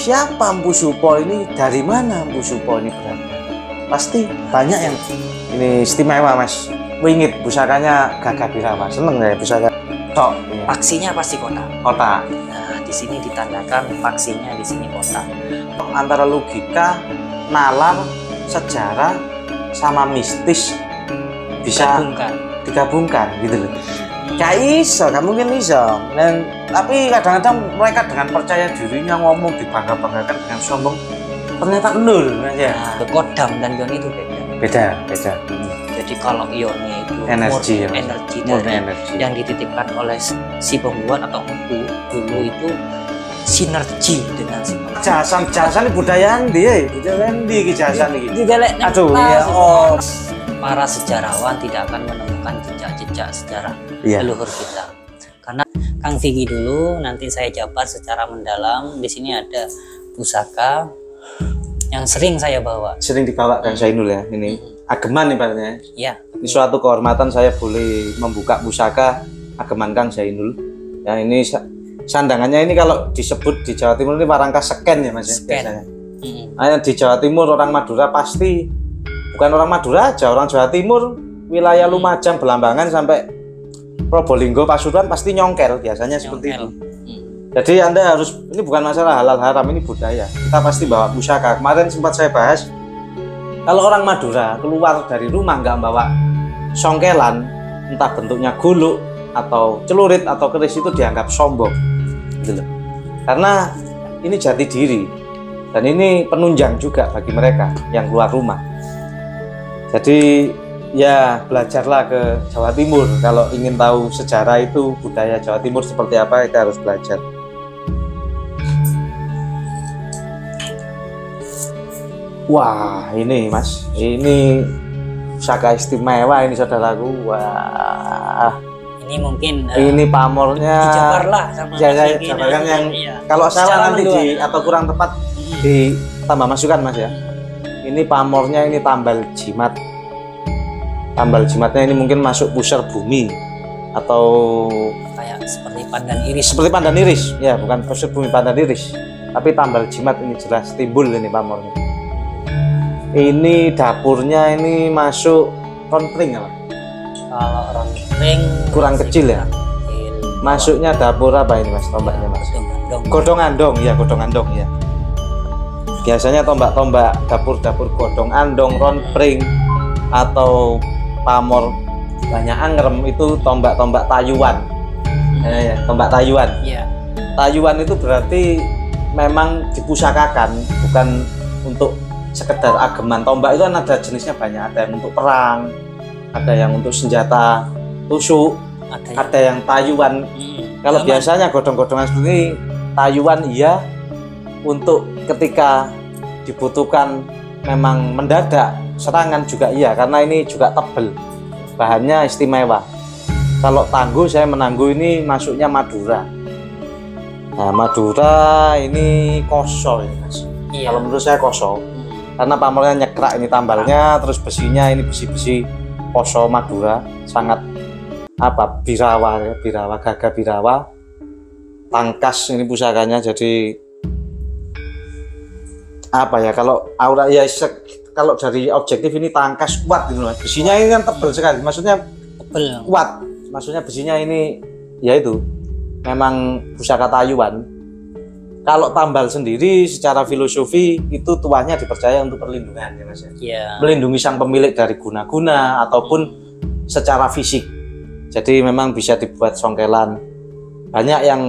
siapa Mpu Supo ini, dari mana Mpu Supo ini berada. Pasti banyak yang ini istimewa Mas. Wingit pusakanya Gagah Birawa, seneng ya pusaka. Tok. Paksinya pasti kota. Kota. Nah, di sini ditandakan paksinya di sini kota. Antara logika, nalar, sejarah, sama mistis bisa digabungkan gitu loh. Gak iso, gak mungkin iso. Dan tapi kadang-kadang mereka dengan percaya dirinya ngomong dibangga-banggakan dengan sombong, ternyata nol aja. Nah, kodam dan yoni itu beda. Beda. Jadi kalau yoni itu energi dari yang dititipkan oleh si pembuat atau empu dulu itu sinergi dengan si jasan budaya dia, jasan iki. Aduh, ya oh. Para sejarawan tidak akan menemukan jejak-jejak sejarah leluhur kita. Karena Kang Vicky dulu, nanti saya jabat secara mendalam. Di sini ada pusaka yang sering saya bawa. Sering dibawa Kang Zainul ya, ini ageman ibaratnya. Iya. Ini suatu kehormatan saya boleh membuka pusaka ageman Kang Zainul. Ya ini sandangannya ini kalau disebut di Jawa Timur ini Warangka Seken ya Mas ya, biasanya. Di Jawa Timur orang Madura pasti, bukan orang Madura aja, orang Jawa Timur, wilayah Lumajang, Belambangan sampai Probolinggo, Pasuruan pasti nyongkel biasanya seperti itu. Jadi Anda harus, ini bukan masalah halal haram, ini budaya. Kita pasti bawa pusaka. Kemarin sempat saya bahas, kalau orang Madura keluar dari rumah nggak bawa songkelan, entah bentuknya guluk atau celurit atau keris, itu dianggap sombong gitu loh. Karena ini jati diri dan ini penunjang juga bagi mereka yang keluar rumah. Jadi ya belajarlah ke Jawa Timur kalau ingin tahu sejarah itu, budaya Jawa Timur seperti apa, kita harus belajar. Wah ini Mas, ini pusaka istimewa ini saudaraku. Wah, ini mungkin ini pamornya dijabarlah sama jabarkan yang kalau salah nanti atau kurang tepat ditambah masukan Mas ya. Ini pamornya, ini tambal jimat. Tambal jimatnya ini mungkin masuk pusar bumi atau kayak seperti pandan iris. Seperti pandan iris, ya bukan pusar bumi, pandan iris. Tapi tambal jimat ini jelas timbul ini pamornya. Ini dapurnya ini masuk ronpring apa? Kalau ronpring kurang kecil ya. Masuknya dapur apa ini Mas? Tombaknya Mas? Godong andong ya, godong andong ya. Biasanya tombak-tombak dapur-dapur godong andong, ronpring atau pamor banyak angrem itu tombak-tombak tayuan. Tombak tayuan. Tayuan itu berarti memang dipusakakan, bukan untuk sekedar ageman. Tombak itu kan ada jenisnya banyak, ada yang untuk perang, ada yang untuk senjata tusuk, ada yang tayuan. Kalau biasanya godong-godongan seperti ini tayuan iya, untuk ketika dibutuhkan memang mendadak serangan juga iya, karena ini juga tebel, bahannya istimewa. Kalau tangguh, saya menangguh ini masuknya Madura. Nah Madura ini koso ini Mas. Kalau menurut saya koso, karena pamornya nyekrak ini tambalnya, terus besinya ini besi-besi koso Madura, sangat apa, birawa ya, birawa, Gagah Birawa. Tangkas ini pusakanya, jadi apa ya, kalau aura ya kalau dari objektif ini tangkas kuat gitu Mas. Besinya ini kan tebal sekali, maksudnya tebal kuat, maksudnya besinya ini ya itu memang pusaka tayuan. Kalau tambal sendiri secara filosofi itu tuahnya dipercaya untuk perlindungan ya Mas ya. Melindungi sang pemilik dari guna-guna ataupun secara fisik. Jadi memang bisa dibuat songkelan. Banyak yang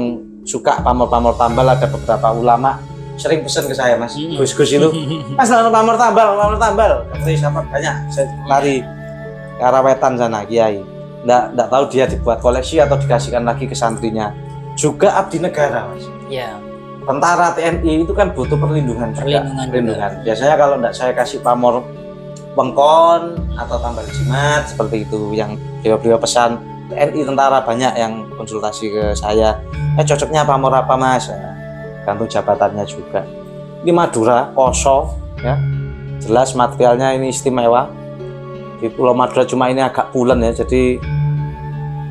suka pamor-pamor tambal, ada beberapa ulama sering pesan ke saya Mas, Gus itu Mas pamor tambal dari siapa banyak, saya lari ke arah wetan sana kiai, nggak tahu dia dibuat koleksi atau dikasihkan lagi ke santrinya. Juga abdi negara Mas, tentara TNI itu kan butuh perlindungan juga. Biasanya kalau nggak saya kasih pamor pengkon atau tambal jimat seperti itu yang beliau pesan. TNI tentara banyak yang konsultasi ke saya, cocoknya pamor apa Mas, gantung jabatannya juga. Ini Madura koso ya, jelas materialnya ini istimewa. Di Pulau Madura cuma ini agak pulen ya, jadi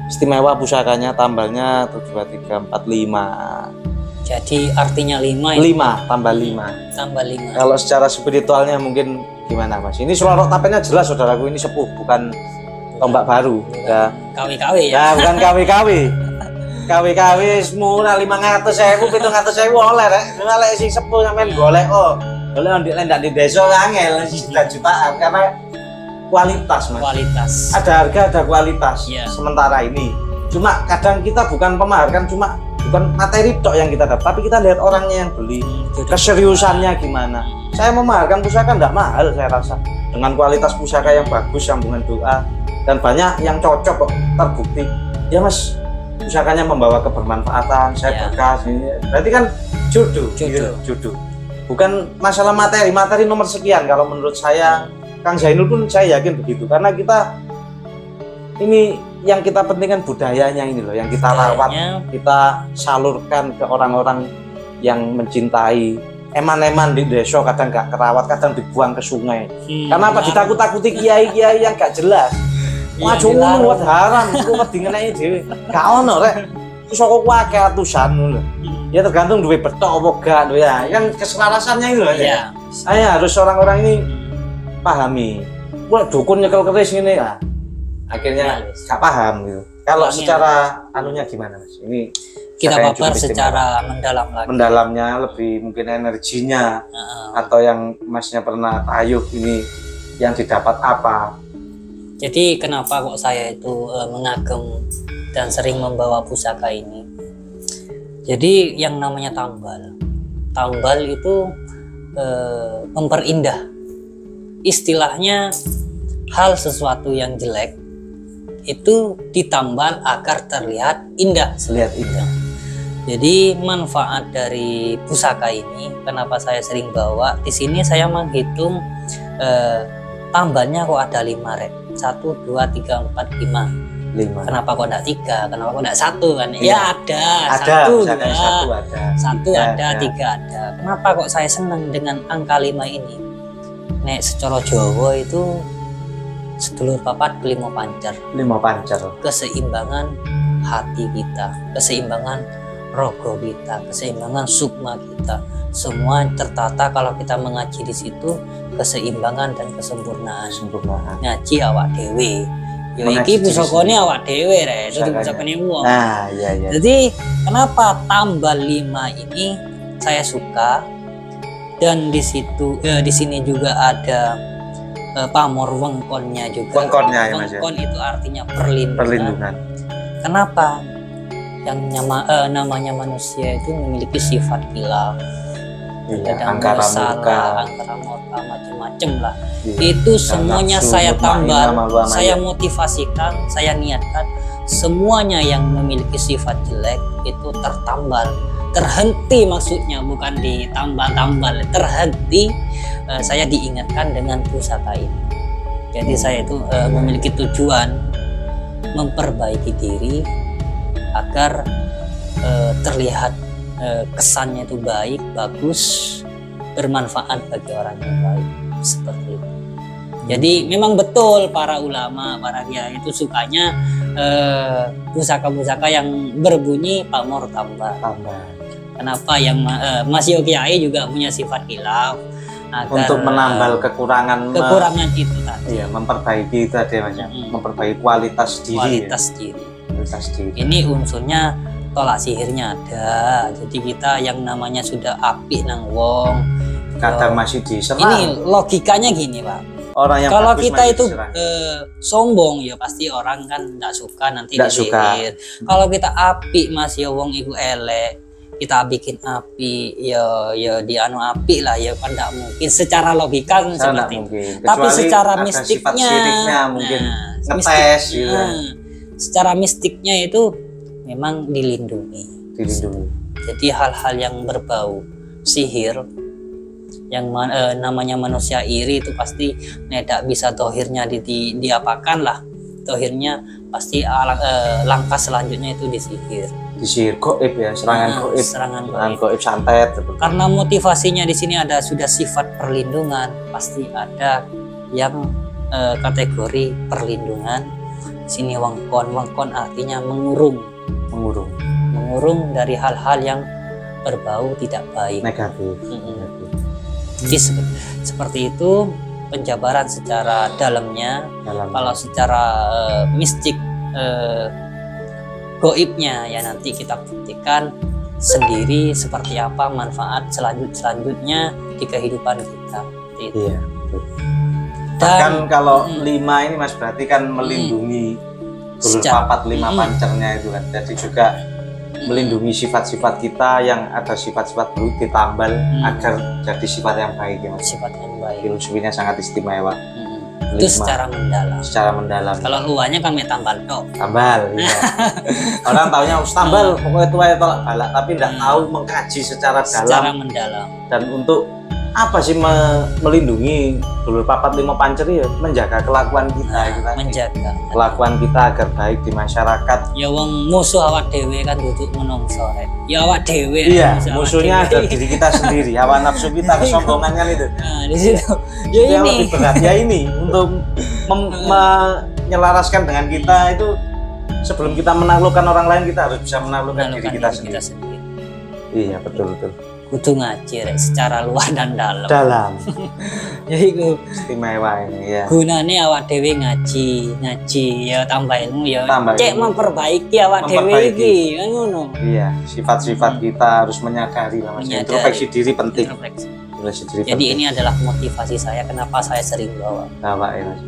istimewa pusakanya. Tambalnya 1, 2, 3, 4, 5. Jadi artinya 5 ini. 5 tambah 5. Tambah 5. Kalau secara spiritualnya mungkin gimana Mas? Ini Slorok Tapenya jelas saudaraku, ini sepuh, bukan tombak baru. Ya. KW-KW ya. Ya, bukan KW-KW. KW-KW murah 500.000, 700.000 oleh rek. Lek sing sepuh sampean golek golek ndak di desa angel juta-jutaan karena kualitas Mas. Kualitas. Ada harga, ada kualitas. Ya. Sementara ini cuma kadang kita bukan pemahar kan, cuma bukan materi tok yang kita dapat, tapi kita lihat orangnya yang beli, keseriusannya gimana. Saya memaharkan pusaka enggak mahal saya rasa, dengan kualitas pusaka yang bagus, sambungan doa, dan banyak yang cocok kok, terbukti. Ya Mas, pusakanya membawa kebermanfaatan, saya berkah. Berarti kan jodoh. Jodoh. Bukan masalah materi nomor sekian. Kalau menurut saya, Kang Zainul pun saya yakin begitu, karena kita ini yang kita pentingkan budayanya ini loh, yang kita rawat, kita salurkan ke orang-orang yang mencintai. Eman-eman di desa kadang nggak kerawat, kadang dibuang ke sungai. Karena apa? Ditakut-takuti kiai-kiai yang nggak jelas. Maju ngono haram, aku ngerti ngeneki dhewe. Gak ono rek. Wis kok akeh atusan ngono. Ya tergantung duwe betok apa gak ya. Kan keselarasannya itu loh ya. Saya harus orang-orang ini pahami. Wah, dukun nyekel keris ngene ya. Akhirnya gak paham gitu. Kalau secara anunya gimana Mas? Ini kita babar secara mendalam lagi. Mendalamnya lebih mungkin energinya atau yang Masnya pernah tayuh ini yang didapat apa? Jadi kenapa kok saya itu mengagum dan sering membawa pusaka ini? Jadi yang namanya tambal itu memperindah. Istilahnya hal sesuatu yang jelek itu ditambal agar terlihat indah. Terlihat indah. Jadi manfaat dari pusaka ini, kenapa saya sering bawa? Di sini saya menghitung tambalnya kok ada 5 rek. 1, 2, 3, 4, 5. Kenapa kok enggak 3? Kenapa kok enggak 1 kan? Ya ada. 1 ada, 3 ada. Kenapa kok saya senang dengan angka 5 ini? Nek secara Jawa itu sedulur papat 5 pancer. 5 pancer. Keseimbangan hati kita, keseimbangan rogo kita, keseimbangan sukma kita, semua tertata kalau kita mengaji di situ, keseimbangan dan kesempurnaan. Ngaji awak dewe. Yo iki pusakane awak dewe rek, itu pusakane wong. Nah, iya. Jadi kenapa tambal 5 ini saya suka, dan di situ di sini juga ada pamor wengkonnya juga. Wengkonnya ya Mas. Wengkon itu artinya perlindungan. Kenapa? Yang namanya manusia itu memiliki sifat hilaf, angkara murka, macam-macam lah. Itu semuanya saya tambal, saya motivasikan, saya niatkan semuanya yang memiliki sifat jelek itu tertambal, terhenti, maksudnya bukan ditambal-tambal, terhenti. Saya diingatkan dengan pusaka ini. Jadi saya itu memiliki tujuan memperbaiki diri agar terlihat kesannya itu baik, bagus, bermanfaat bagi orang yang baik, seperti itu. Jadi memang betul para ulama, para kiai itu sukanya pusaka-pusaka yang berbunyi pamor tambah. Kenapa? Yang Mas Kiai juga punya sifat hilaf untuk menambal kekurangan itu tadi. Iya, memperbaiki itu tadi Mas. Memperbaiki kualitas diri. Ini unsurnya tolak sihirnya ada. Jadi kita yang namanya sudah apik nang wong kadang masih diserang. Ini logikanya gini Pak. Kalau kita itu sombong ya pasti orang kan tidak suka nanti disihir. Kalau kita apik Mas ya wong iku elek, kita bikin api ya di anu api lah ya kan tidak mungkin secara logika kan seperti itu. Tapi secara mistiknya mungkin ngetes gitu. Secara mistiknya itu memang dilindungi. Jadi hal-hal yang berbau sihir, yang namanya manusia iri itu pasti tidak bisa dohirnya diapakan lah. Dohirnya pasti langkah selanjutnya itu disihir. Disihir goib ya, serangan goib santet. Karena motivasinya di sini ada sudah sifat perlindungan, pasti ada yang kategori perlindungan. Sini wengkon artinya mengurung dari hal-hal yang berbau tidak baik, negatif. Jadi seperti itu penjabaran secara dalamnya. Kalau secara mistik goibnya ya nanti kita buktikan sendiri seperti apa manfaat selanjutnya di kehidupan kita. Iya. Dan kalau 5 ini Mas berarti kan melindungi dulur papat 5 pancernya itu kan. Jadi juga melindungi sifat-sifat kita yang ada sifat-sifat buruk ditambal agar jadi sifat yang baik ya Mas. Sifat yang baik. Filosofinya sangat istimewa. Itu secara mendalam. Secara mendalam. Kalau luarnya kan tambal tok. Tambal, iya. Orang taunya harus tambal, pokoknya itu aja tolak balak, tapi tidak tahu mengkaji secara dalam. Secara mendalam. Dan untuk apa sih melindungi dulur papat 5 pancer ya menjaga kelakuan kita gitu kan. Menjaga kelakuan kita agar baik di masyarakat. Ya wong musuh awak dhewe kan duduk menungso rek. Ya awak dhewe. Iya, musuhnya ada diri kita sendiri, hawa nafsu kita, kesombongan kan itu. Nah, di situ. Ya yang ini. lebih berat ya ini untuk menyelaraskan dengan kita itu sebelum kita menaklukkan orang lain kita harus bisa menaklukkan diri kita sendiri. Iya, betul. Kudu ngaji rek secara luar dan dalam. Ya iku istimewa ini ya. Gunane awak dhewe ngaji ya tambah ilmu ya. Cek memperbaiki awak dhewe iki kan ngono. Iya, sifat-sifat kita harus menyadari lah Mas. Introspeksi diri penting. Jadi ini adalah motivasi saya kenapa saya sering bawa. Bawa ya Mas.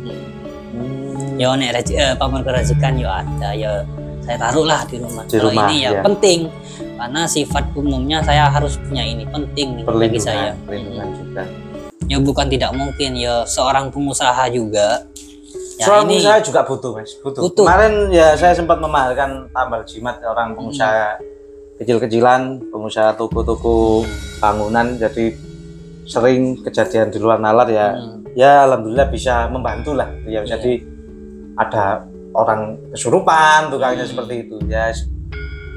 Ya nek pamer kerajikan ya ada ya saya taruhlah di rumah. Di rumah ini ya penting. Karena sifat umumnya saya harus punya ini penting bagi saya. Perlindungan juga. Ya bukan tidak mungkin ya seorang pengusaha juga. Ya seorang ini pengusaha juga butuh Mas. Butuh. Kemarin ya saya sempat memamerkan tambal jimat orang pengusaha kecil-kecilan, pengusaha toko-toko bangunan. Jadi sering kejadian di luar nalar ya. Ya alhamdulillah bisa membantu lah. Ya jadi ada orang kesurupan tukangnya seperti itu ya.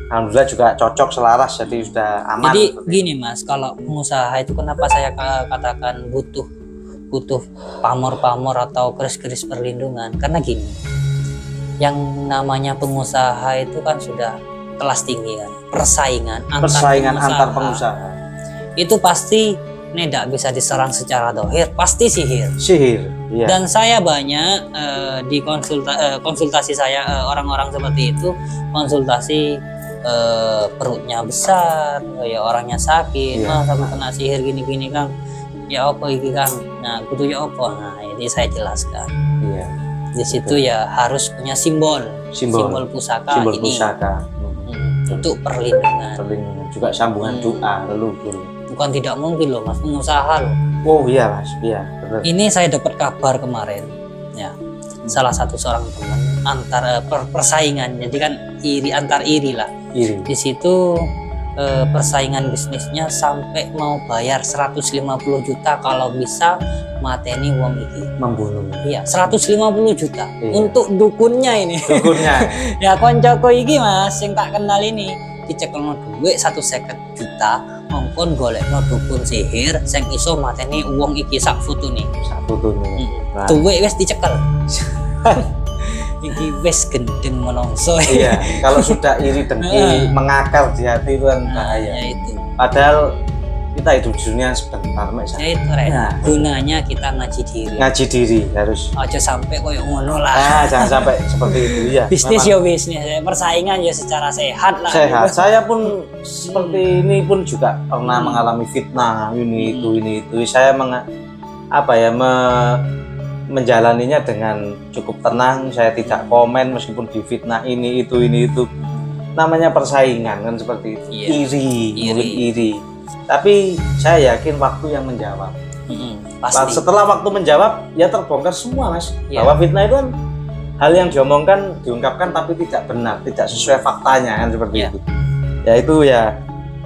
Alhamdulillah juga cocok selaras jadi sudah aman. Jadi gini Mas, kalau pengusaha itu kenapa saya katakan butuh pamor-pamor atau keris-keris perlindungan? Karena gini, yang namanya pengusaha itu kan sudah kelas tinggi kan, persaingan antar pengusaha. Itu pasti tidak bisa diserang secara dohir, pasti sihir. Iya. Dan saya banyak di konsultasi saya orang-orang seperti itu konsultasi. Perutnya besar, ya orangnya sakit, mas aku kena sihir gini-gini Kang, ya apa iki Kang, nah kudu ya apa, nah ini saya jelaskan. Di situ ya harus punya simbol pusaka ini untuk perlindungan juga sambungan doa leluhur. Bukan tidak mungkin loh Mas, pengusaha loh. Oh iya Mas, iya betul. Ini saya dapat kabar kemarin ya, salah satu seorang teman antara persaingan, jadi kan antar iri lah. Di situ persaingan bisnisnya sampai mau bayar 150 juta kalau bisa mateni wong iki, membunuh. Iya, 150 juta untuk dukunnya ini. Ya koncoku iki Mas yang tak kenal ini dicekelno duit 150 juta mongkon golekno dukun sihir sing iso mateni wong iki sak fotone. Duit wis dicekel. Iki wis gendeng menungso. Iya, kalau sudah iri dengki mengakar di hati itu kan bahaya. Ya itu. Padahal kita hidup di dunia sebentar Mas. Ya itu gunanya kita ngaji diri. Ngaji diri harus. Aja sampai koyo ngono lah. Jangan sampai seperti itu ya. Bisnis ya bisnis, persaingan ya secara sehat lah. Sehat. Saya pun seperti ini pun juga pernah mengalami fitnah ini itu. Saya menjalaninya dengan cukup tenang, saya tidak komen meskipun difitnah ini itu. Namanya persaingan kan seperti itu. Iri. Tapi saya yakin waktu yang menjawab. Pasti. Setelah waktu menjawab ya terbongkar semua Mas. Bahwa fitnah itu kan hal yang diungkapkan tapi tidak benar, tidak sesuai faktanya kan seperti itu. Ya itu ya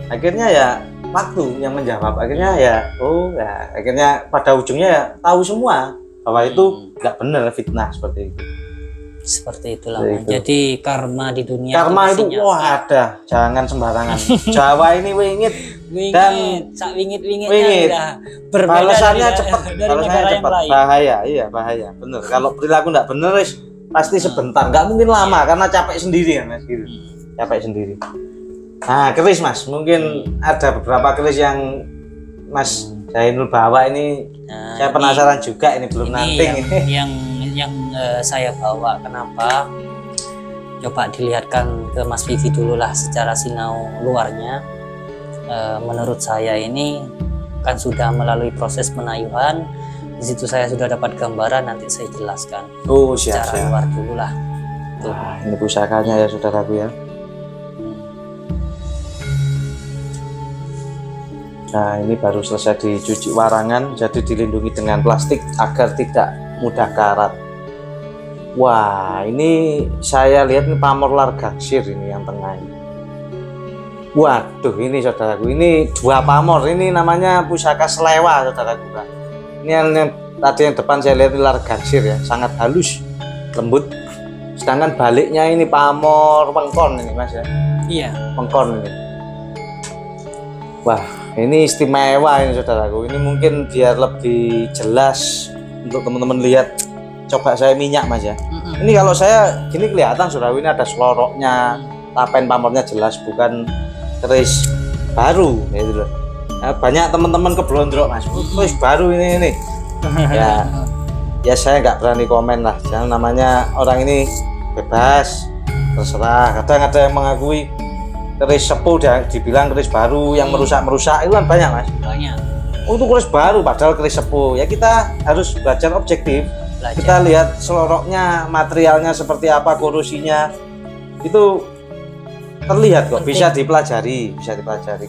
akhirnya ya waktu yang menjawab. Akhirnya akhirnya pada ujungnya ya tahu semua bahwa itu nggak benar fitnah seperti itu. Seperti itulah. Jadi karma di dunia. Karma itu ada, jangan sembarangan. Jawa ini wingit dan sak wingit-wingitnya udah berbeda. Balasannya cepat, lain. Bahaya. Bener. Kalau perilaku nggak bener pasti sebentar, nggak mungkin lama karena capek sendiri ya Mas gitu. Capek sendiri. Nah, keris Mas, mungkin ada beberapa keris yang Mas Zainul bawa ini. Saya penasaran juga ini belum nanti yang saya bawa. Kenapa? Coba dilihatkan ke Mas Vivi dulu lah secara sinau luarnya. Menurut saya ini kan sudah melalui proses penayuhan. Di situ saya sudah dapat gambaran, nanti saya jelaskan. Oh, siap, secara luar dulu lah. Nah, ini pusakanya ya saudaraku ya. Nah, ini baru selesai dicuci warangan, jadi dilindungi dengan plastik agar tidak mudah karat. Wah, ini saya lihat ini pamor largaksir ini yang tengah ini. Waduh, ini saudaraku, ini dua pamor, ini namanya pusaka selewa saudaraku. Ini yang tadi yang depan saya lihat ini largaksir ya, sangat halus, lembut. Sedangkan baliknya ini pamor wengkon ini Mas ya. Iya. Wengkon ini. Wah, ini istimewa ini saudaraku. Ini mungkin biar lebih jelas untuk teman-teman lihat. Coba saya minyak Mas ya. Ini kalau saya gini kelihatan saudaraku, ini ada seloroknya, tapen pamornya jelas, bukan keris baru gitu loh. Nah, banyak teman-teman keblondrok Mas, keris baru ini. Ya saya nggak berani komen lah. Jangan, namanya orang ini bebas, terserah. Kadang ada yang mengakui keris sepuh dan dibilang keris baru yang merusak-merusak, itu kan banyak Mas. Banyak. Untuk keris baru padahal keris sepuh. Ya kita harus belajar objektif. Kita lihat seloroknya, materialnya seperti apa, korosinya itu terlihat kok, bisa dipelajari,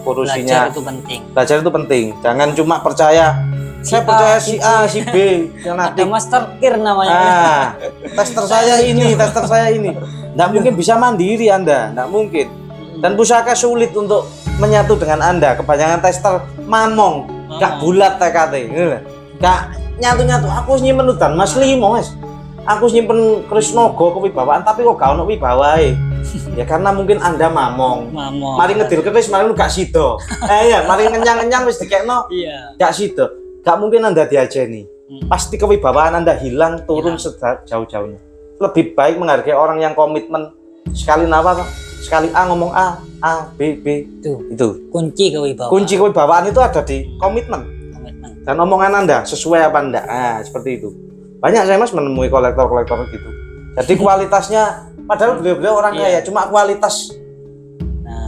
korosinya. Belajar itu penting. Belajar itu penting. Jangan cuma percaya saya percaya si A, si B, yang ada master kir namanya. Nah, tester saya ini. Nggak mungkin bisa mandiri Anda, nggak mungkin. Dan pusaka sulit untuk menyatu dengan Anda. Kebanyakan tester mamong, nggak bulat TKT, nggak nyatu-nyatu. Aku nyimpen udan Mas Limo Mas. Aku nyimpen keris Nogo kewibawaan, tapi kok gak ono wibawae. Ya karena mungkin Anda mamong. Mari ngedil keris, mari lu gak sido. Ya, mari ngenyang-ngenyang wis dikekno. Iya. Gak sido. Gak mungkin Anda diajeni. Pasti kewibawaan Anda hilang, turun sejauh-jauhnya. Lebih baik menghargai orang yang komitmen. Sekali sekali A ngomong A, B, itu. Kunci kewibawaan. Kunci kewibawaan itu ada di komitmen. Dan omongan Anda sesuai apa enggak. Nah, seperti itu. Banyak saya Mas menemui kolektor-kolektor gitu. Jadi kualitasnya, padahal beliau-beliau orang kaya, cuma kualitas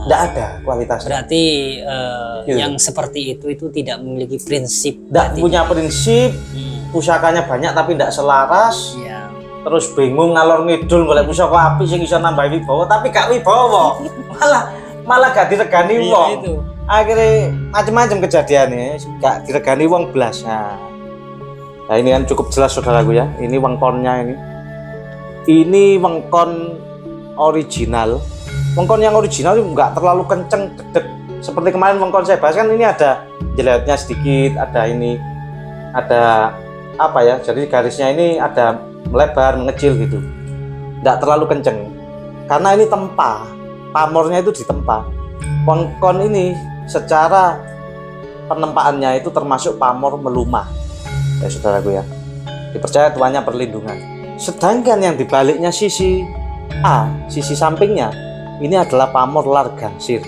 enggak ada kualitasnya. Berarti yang seperti itu tidak memiliki prinsip. Enggak punya prinsip, pusakanya banyak tapi enggak selaras. Iya. Terus bingung ngalor ngidul golek pusaka apik sing iso nambahi wibawa tapi gak wibawa. Malah gak diregani wong. Akhirnya macam-macam kejadiannya, gak diregani wong blas. Nah ini kan cukup jelas saudaraku ya. Ini wengkonnya ini. Ini wengkon original. Wengkon yang original itu nggak terlalu kenceng dedek. Seperti kemarin wengkon saya bahas kan, ini ada jeletnya sedikit, ada ini, ada apa ya? Jadi garisnya ini ada melebar, mengecil gitu. Nggak terlalu kenceng. Karena ini tempa, pamornya itu ditempa. Wengkon ini secara penempaannya itu termasuk pamor melumah. Ya saudaraku ya, dipercaya tuannya perlindungan. Sedangkan yang dibaliknya sisi A, sisi sampingnya, ini adalah pamor largaksir.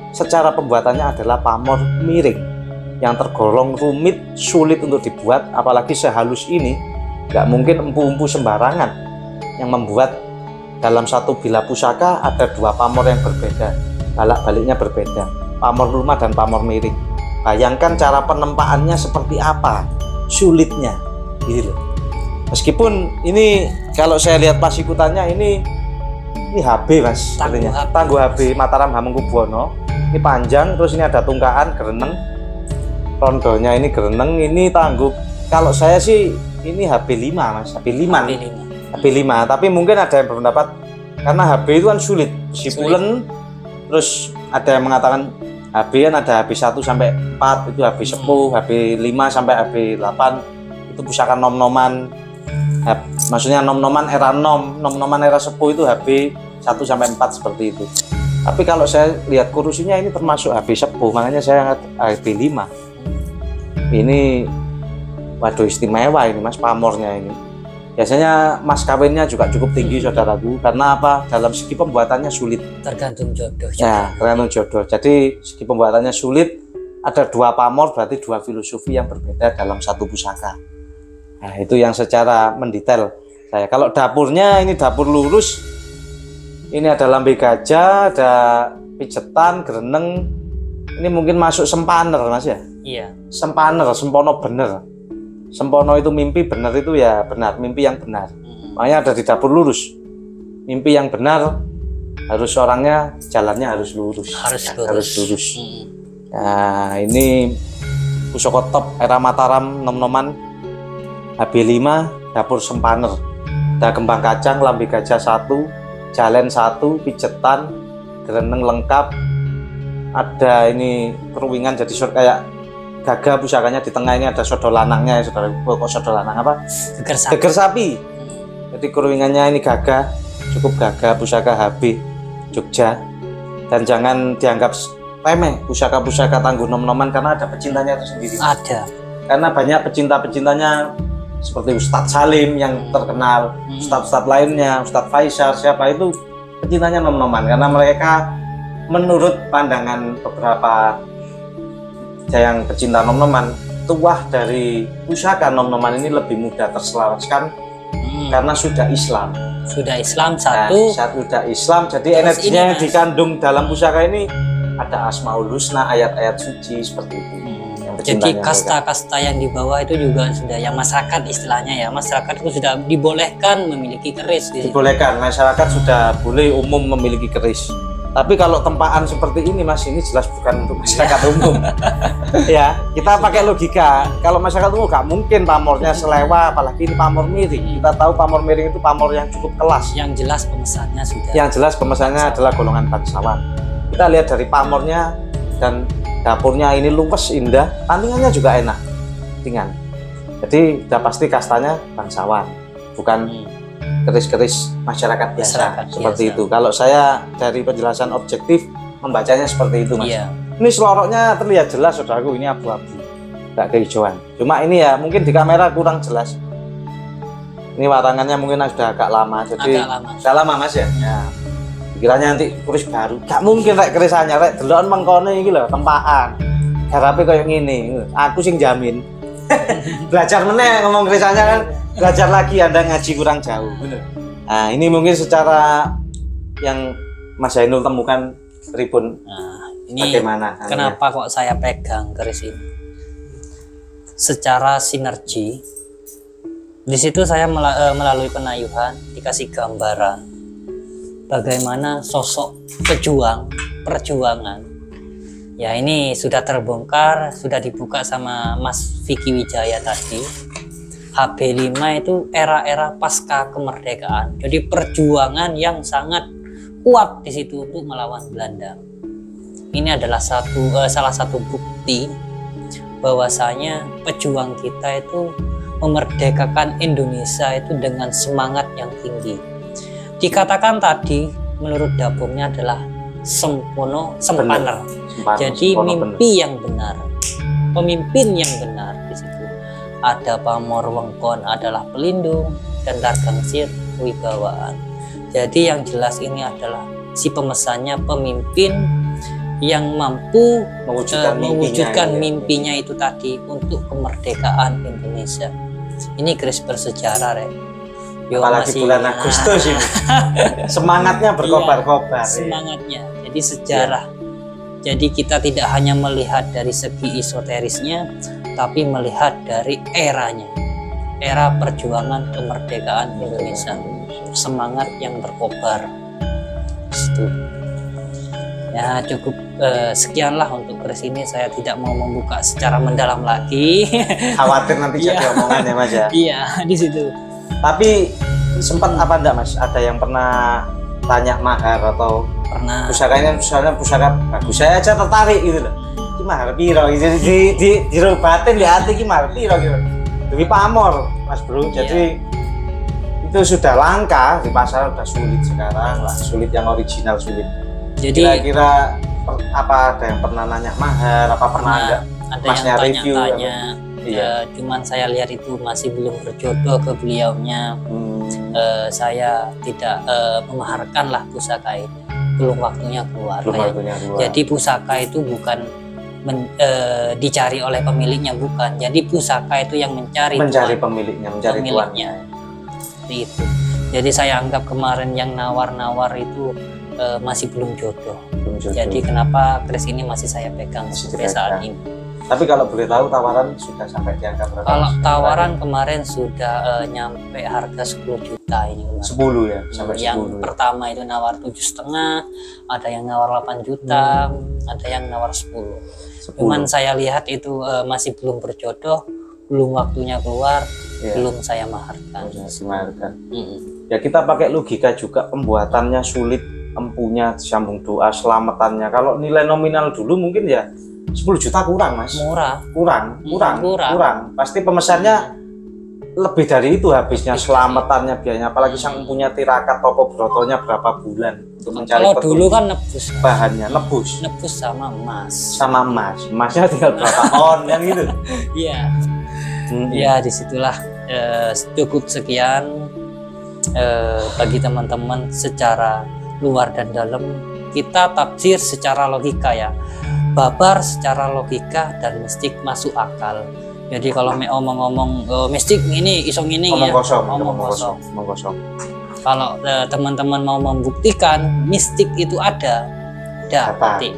Secara pembuatannya adalah pamor miring yang tergolong rumit, sulit untuk dibuat, apalagi sehalus ini. Nggak mungkin empu-empu sembarangan yang membuat dalam satu bilah pusaka ada dua pamor yang berbeda, balak-baliknya berbeda, pamor lumah dan pamor miring. Bayangkan cara penempaannya seperti apa sulitnya gitu loh. Meskipun ini kalau saya lihat pas ikutannya ini HB Mas, Tangguh HB Mataram Hamengkubuwono. Ini panjang, terus ini ada tungkaan gereneng, rondonya ini gereneng, ini tangguh. Kalau saya sih ini HB5 Mas, HB5. Tapi mungkin ada yang berpendapat karena HB itu kan sulit, sipulen. Terus ada yang mengatakan HB kan ada HB1 sampai 4 itu HB sepuh, HB5 sampai HB8 itu pusaka nom-noman. Maksudnya nom-noman era nom-noman era sepuh itu HB1 sampai 4 seperti itu. Tapi kalau saya lihat kursinya ini termasuk HB sepuh, makanya saya HB5. Ini waduh istimewa ini Mas pamornya ini. Biasanya mas kawinnya juga cukup tinggi saudaraku, karena apa? Dalam segi pembuatannya sulit. Tergantung jodoh. Ya, tergantung jodoh. Jadi segi pembuatannya sulit. Ada 2 pamor, berarti 2 filosofi yang berbeda dalam satu pusaka. Nah, itu yang secara mendetail saya. Kalau dapurnya ini dapur lurus. Ini ada lambe gajah, ada pijetan, gereneng. Ini mungkin masuk sempaner mas ya? Iya. Sempaner, sempono bener. Sempono itu mimpi, bener itu ya benar, mimpi yang benar. Makanya ada di dapur lurus. Mimpi yang benar harus orangnya jalannya harus lurus. Harus lurus. Nah, ini pusaka top era Mataram nom-noman HB5 dapur sempaner. Ada kembang kacang, lambe gajah 1, jalen 1, pijetan, gereneng lengkap. Ada ini keruwingan jadi kayak gagah pusakanya, di tengah ini ada sodo lanangnya ya saudara. Kok sodo lanang apa? Geger sapi. Jadi keruwingannya ini gagah, cukup gagah pusaka HB Jogja. Dan jangan dianggap remeh pusaka-pusaka tangguh nom-noman, karena ada pecintanya itu sendiri. Ada. Karena banyak pecinta-pecintanya seperti Ustadz Salim yang terkenal, Ustadz-Ustadz lainnya, Ustadz Faisal, siapa itu pecintanya nom-noman, karena mereka menurut pandangan beberapa yang pecinta nom-noman, tuah dari pusaka nom-noman ini lebih mudah terselaraskan karena sudah Islam. Sudah Islam satu. Nah, sudah Islam, jadi energinya yang dikandung dalam pusaka ini ada Asmaul Husna, ayat-ayat suci seperti itu. Jadi kasta-kasta yang di bawah itu juga sudah yang masyarakat istilahnya ya, masyarakat itu sudah dibolehkan memiliki keris. Dibolehkan, masyarakat sudah boleh umum memiliki keris. Tapi kalau tempaan seperti ini mas, ini jelas bukan untuk masyarakat umum. Ya, kita pakai logika. Kalau masyarakat umum gak mungkin pamornya selewa, apalagi ini pamor miring. Kita tahu pamor miring itu pamor yang cukup kelas. Yang jelas pemesannya sudah. Yang jelas pemesannya adalah golongan bangsawan. Kita lihat dari pamornya dan dapurnya ini luwes indah, tandingannya juga enak, ringan. Jadi udah pasti kastanya bangsawan, bukan keris-keris masyarakat biasa seperti itu. Kalau saya dari penjelasan objektif membacanya seperti itu mas. Iya. Ini seloroknya terlihat jelas saudaraku, ini abu-abu, nggak kehijauan. Cuma ini ya mungkin di kamera kurang jelas. Ini warangannya mungkin sudah agak lama, jadi agak lama mas ya. Ya. Pikirannya nanti keris baru, gak mungkin rek kerisannya rek delon mengkono iki lho tempaan. Garape koyo ngene, aku sing jamin. Belajar meneh ngomong kerisannya kan, belajar lagi Anda ngaji kurang jauh. Nah, ini mungkin secara yang Mas Zainul temukan tribun. Nah, ini bagaimana? Kenapa kok saya pegang keris ini? Secara sinergi. Di situ saya melalui penayuhan dikasih gambaran bagaimana sosok perjuangan. Ya ini sudah terbongkar, sudah dibuka sama Mas Vicky Wijaya tadi. HB5 itu era-era pasca kemerdekaan. Jadi perjuangan yang sangat kuat di situ untuk melawan Belanda. Ini adalah salah satu bukti bahwasanya pejuang kita itu memerdekakan Indonesia itu dengan semangat yang tinggi. Dikatakan tadi menurut dapurnya adalah sempaner. Jadi mimpi yang benar, pemimpin yang benar di situ. Ada pamor wengkon adalah pelindung dan dargangsir wibawaan. Jadi yang jelas ini adalah si pemesannya pemimpin yang mampu mewujudkan mimpinya itu tadi untuk kemerdekaan Indonesia. Ini keris bersejarah rek. Apalagi bulan Agustus ini semangatnya berkobar-kobar. Semangatnya jadi sejarah. Jadi kita tidak hanya melihat dari segi esoterisnya, tapi melihat dari eranya, era perjuangan kemerdekaan Indonesia. Semangat yang berkobar. Itu ya cukup. Sekianlah untuk keris ini. Saya tidak mau membuka secara mendalam lagi. Khawatir nanti jadi omongan ya mas ya. Iya di situ. Tapi sempat apa enggak mas? Ada yang pernah tanya mahar atau pernah? Pusakanya pusaka bagus, saya aja tertarik gitu loh. Ki mahar piro? Dirobatin di hati ki mahar piro gitu. Demi pamor mas bro. Jadi itu sudah langka di pasar, sudah sulit sekarang lah. Sulit yang original sulit. Jadi kira-kira apa ada yang pernah nanya mahar? Apa pernah enggak? Ada masnya yang tanya-tanya cuman saya lihat itu masih belum berjodoh ke beliaunya. Saya tidak memaharkan lah pusaka ini, belum waktunya keluar. Jadi pusaka itu bukan dicari oleh pemiliknya, bukan. Jadi pusaka itu yang mencari pemiliknya, mencari tuannya. Seperti itu. Jadi saya anggap kemarin yang nawar-nawar itu masih belum jodoh. Jadi kenapa keris ini masih saya pegang sampai saat ini. Tapi kalau boleh tahu tawaran sudah sampai di angka berapa? Kalau tawaran kemarin sudah nyampe harga 10 juta ini. 10 ya? Sampai 10 yang pertama itu nawar 7,5, ada yang nawar 8 juta, ada yang nawar 10. Cuman saya lihat itu masih belum berjodoh, belum waktunya keluar, belum saya maharkan. Ya kita pakai logika juga, pembuatannya sulit, empunya sambung doa, selamatannya. Kalau nilai nominal dulu mungkin ya 10 juta kurang, Mas. Kurang. Pasti pemesannya lebih dari itu habisnya, selamatannya, biayanya. Apalagi sang punya tirakat toko brotonya berapa bulan untuk mencari. Kalau dulu kan nebus bahannya, nebus sama emas. Emasnya tinggal berapa on kan gitu. Iya. Ya disitulah cukup sekian bagi teman-teman secara luar dan dalam. Kita tafsir secara logika ya. Babar secara logika dan mistik masuk akal. Jadi kalau omong-omong mistik ini isong ini omong kosong. Kalau teman-teman mau membuktikan mistik itu ada berarti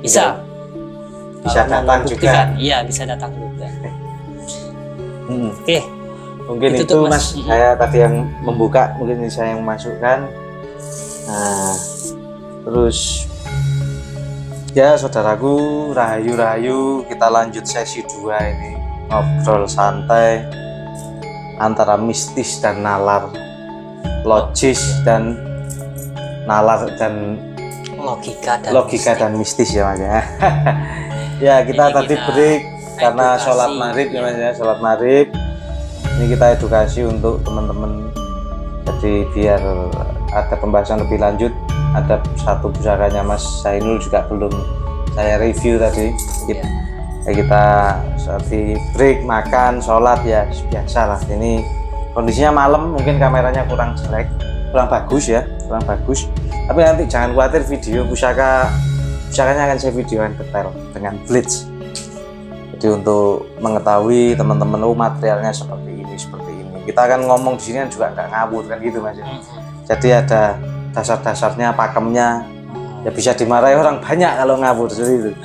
bisa datang juga. Iya, bisa datang juga. Oke. Mungkin itu Mas, saya tadi yang membuka, mungkin ini saya yang masukkan. Nah, terus ya saudaraku, rahayu-rahayu, kita lanjut sesi 2 ini, ngobrol santai antara mistis dan nalar, logis dan nalar, dan logika dan mistis ya Mas ya. Ya kita tadi break karena sholat maghrib ya Mas ya, sholat maghrib. Ini kita edukasi untuk teman-teman, jadi biar ada pembahasan lebih lanjut. Ada satu pusakanya Mas Zainul juga belum saya review tadi. Kita seperti break, makan, sholat ya biasa lah. Ini kondisinya malam, mungkin kameranya kurang jelek, kurang bagus. Tapi nanti jangan khawatir, video pusakanya akan saya videokan detail dengan blitz. Jadi untuk mengetahui teman-teman materialnya seperti ini. Kita akan ngomong di sini juga nggak ngawur kan gitu Mas. Jadi ada dasar-dasarnya, pakemnya, ya bisa dimarahi orang banyak kalau ngawur seperti itu.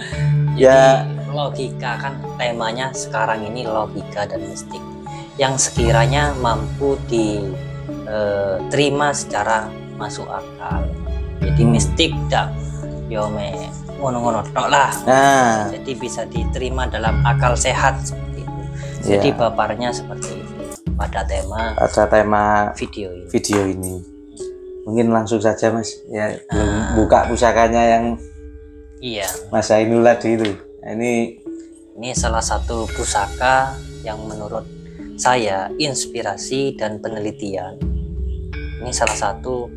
Ya logika kan temanya sekarang ini, logika dan mistik yang sekiranya mampu diterima secara masuk akal. Jadi mistik dak yome ngono-ngono tok lah. Jadi bisa diterima dalam akal sehat seperti itu. Jadi babarnya seperti itu pada tema video ini. Mungkin langsung saja Mas ya, belum buka pusakanya yang Mas Zainul tadi itu. Ini salah satu pusaka yang menurut saya inspirasi dan penelitian. Ini salah satu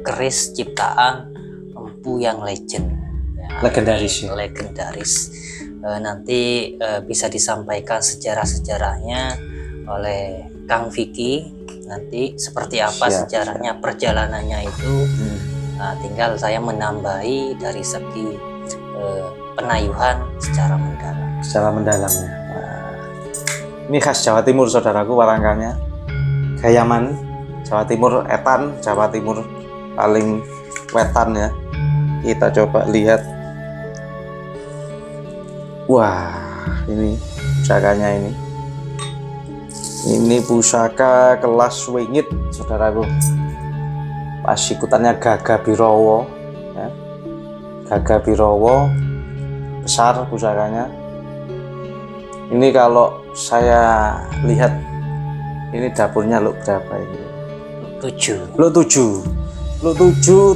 keris ciptaan empu yang legendaris. Nanti bisa disampaikan sejarah-sejarahnya oleh Kang Vicky. Nanti seperti apa sejarahnya, perjalanannya itu. Nah, tinggal saya menambahi dari segi penayuhan secara mendalamnya. Ini khas Jawa Timur saudaraku, warangkanya Gayaman, Jawa Timur, Etan, Jawa Timur paling wetan ya. Kita coba lihat. Wah, ini pusakanya ini pusaka kelas wingit saudaraku. Pasikutannya Gagah Birowo ya. Gagah Birowo, besar pusakanya. Ini kalau saya lihat ini dapurnya lo berapa ini? 7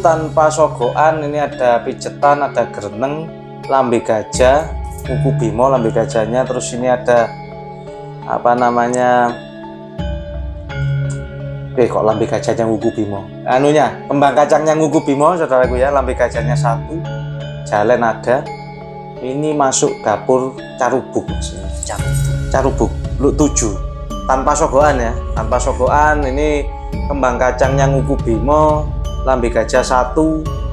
tanpa sogokan. Ini ada pijetan, ada gereneng, lambe gajah, kuku bimo lambe gajahnya. Terus ini ada apa namanya, kok lambe gajahnya nguku bimo, kembang kacangnya nguku bimo saudaraku ya. Lambe gajahnya 1, jalen ada, ini masuk dapur Carubuk, Mas. Carubuk, Luk 7. Tanpa sogokan ya, tanpa sogokan. Ini kembang kacangnya Nguku Bimo, lambe gajah 1,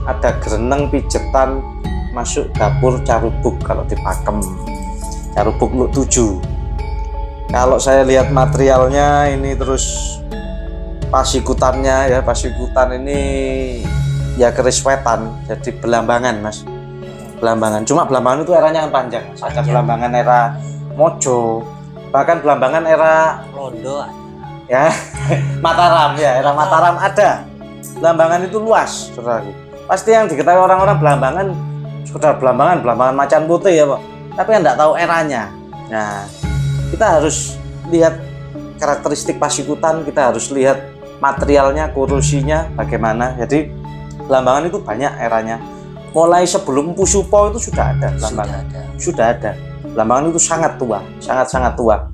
ada gereneng pijetan, masuk dapur Carubuk kalau dipakem. Carubuk Luk 7. Kalau saya lihat materialnya ini terus pasikutannya ya, pasikutan ini ya keris wetan, jadi belambangan, Mas. Belambangan. Cuma belambangan itu eranya kan panjang, Mas. Ada belambangan era Mojo, bahkan belambangan era Londo ya. Mataram ya, era Mataram ada. Belambangan itu luas, saudaraku. Pasti yang diketahui orang-orang belambangan, sudah belambangan macan putih ya, Pak. Tapi enggak tahu eranya. Nah, kita harus lihat karakteristik pasikutan, kita harus lihat materialnya, korosinya bagaimana. Jadi belambangan itu banyak eranya. Mulai sebelum Empu Supo itu sudah ada belambangan. Sudah ada. Belambangan itu sangat tua, sangat tua.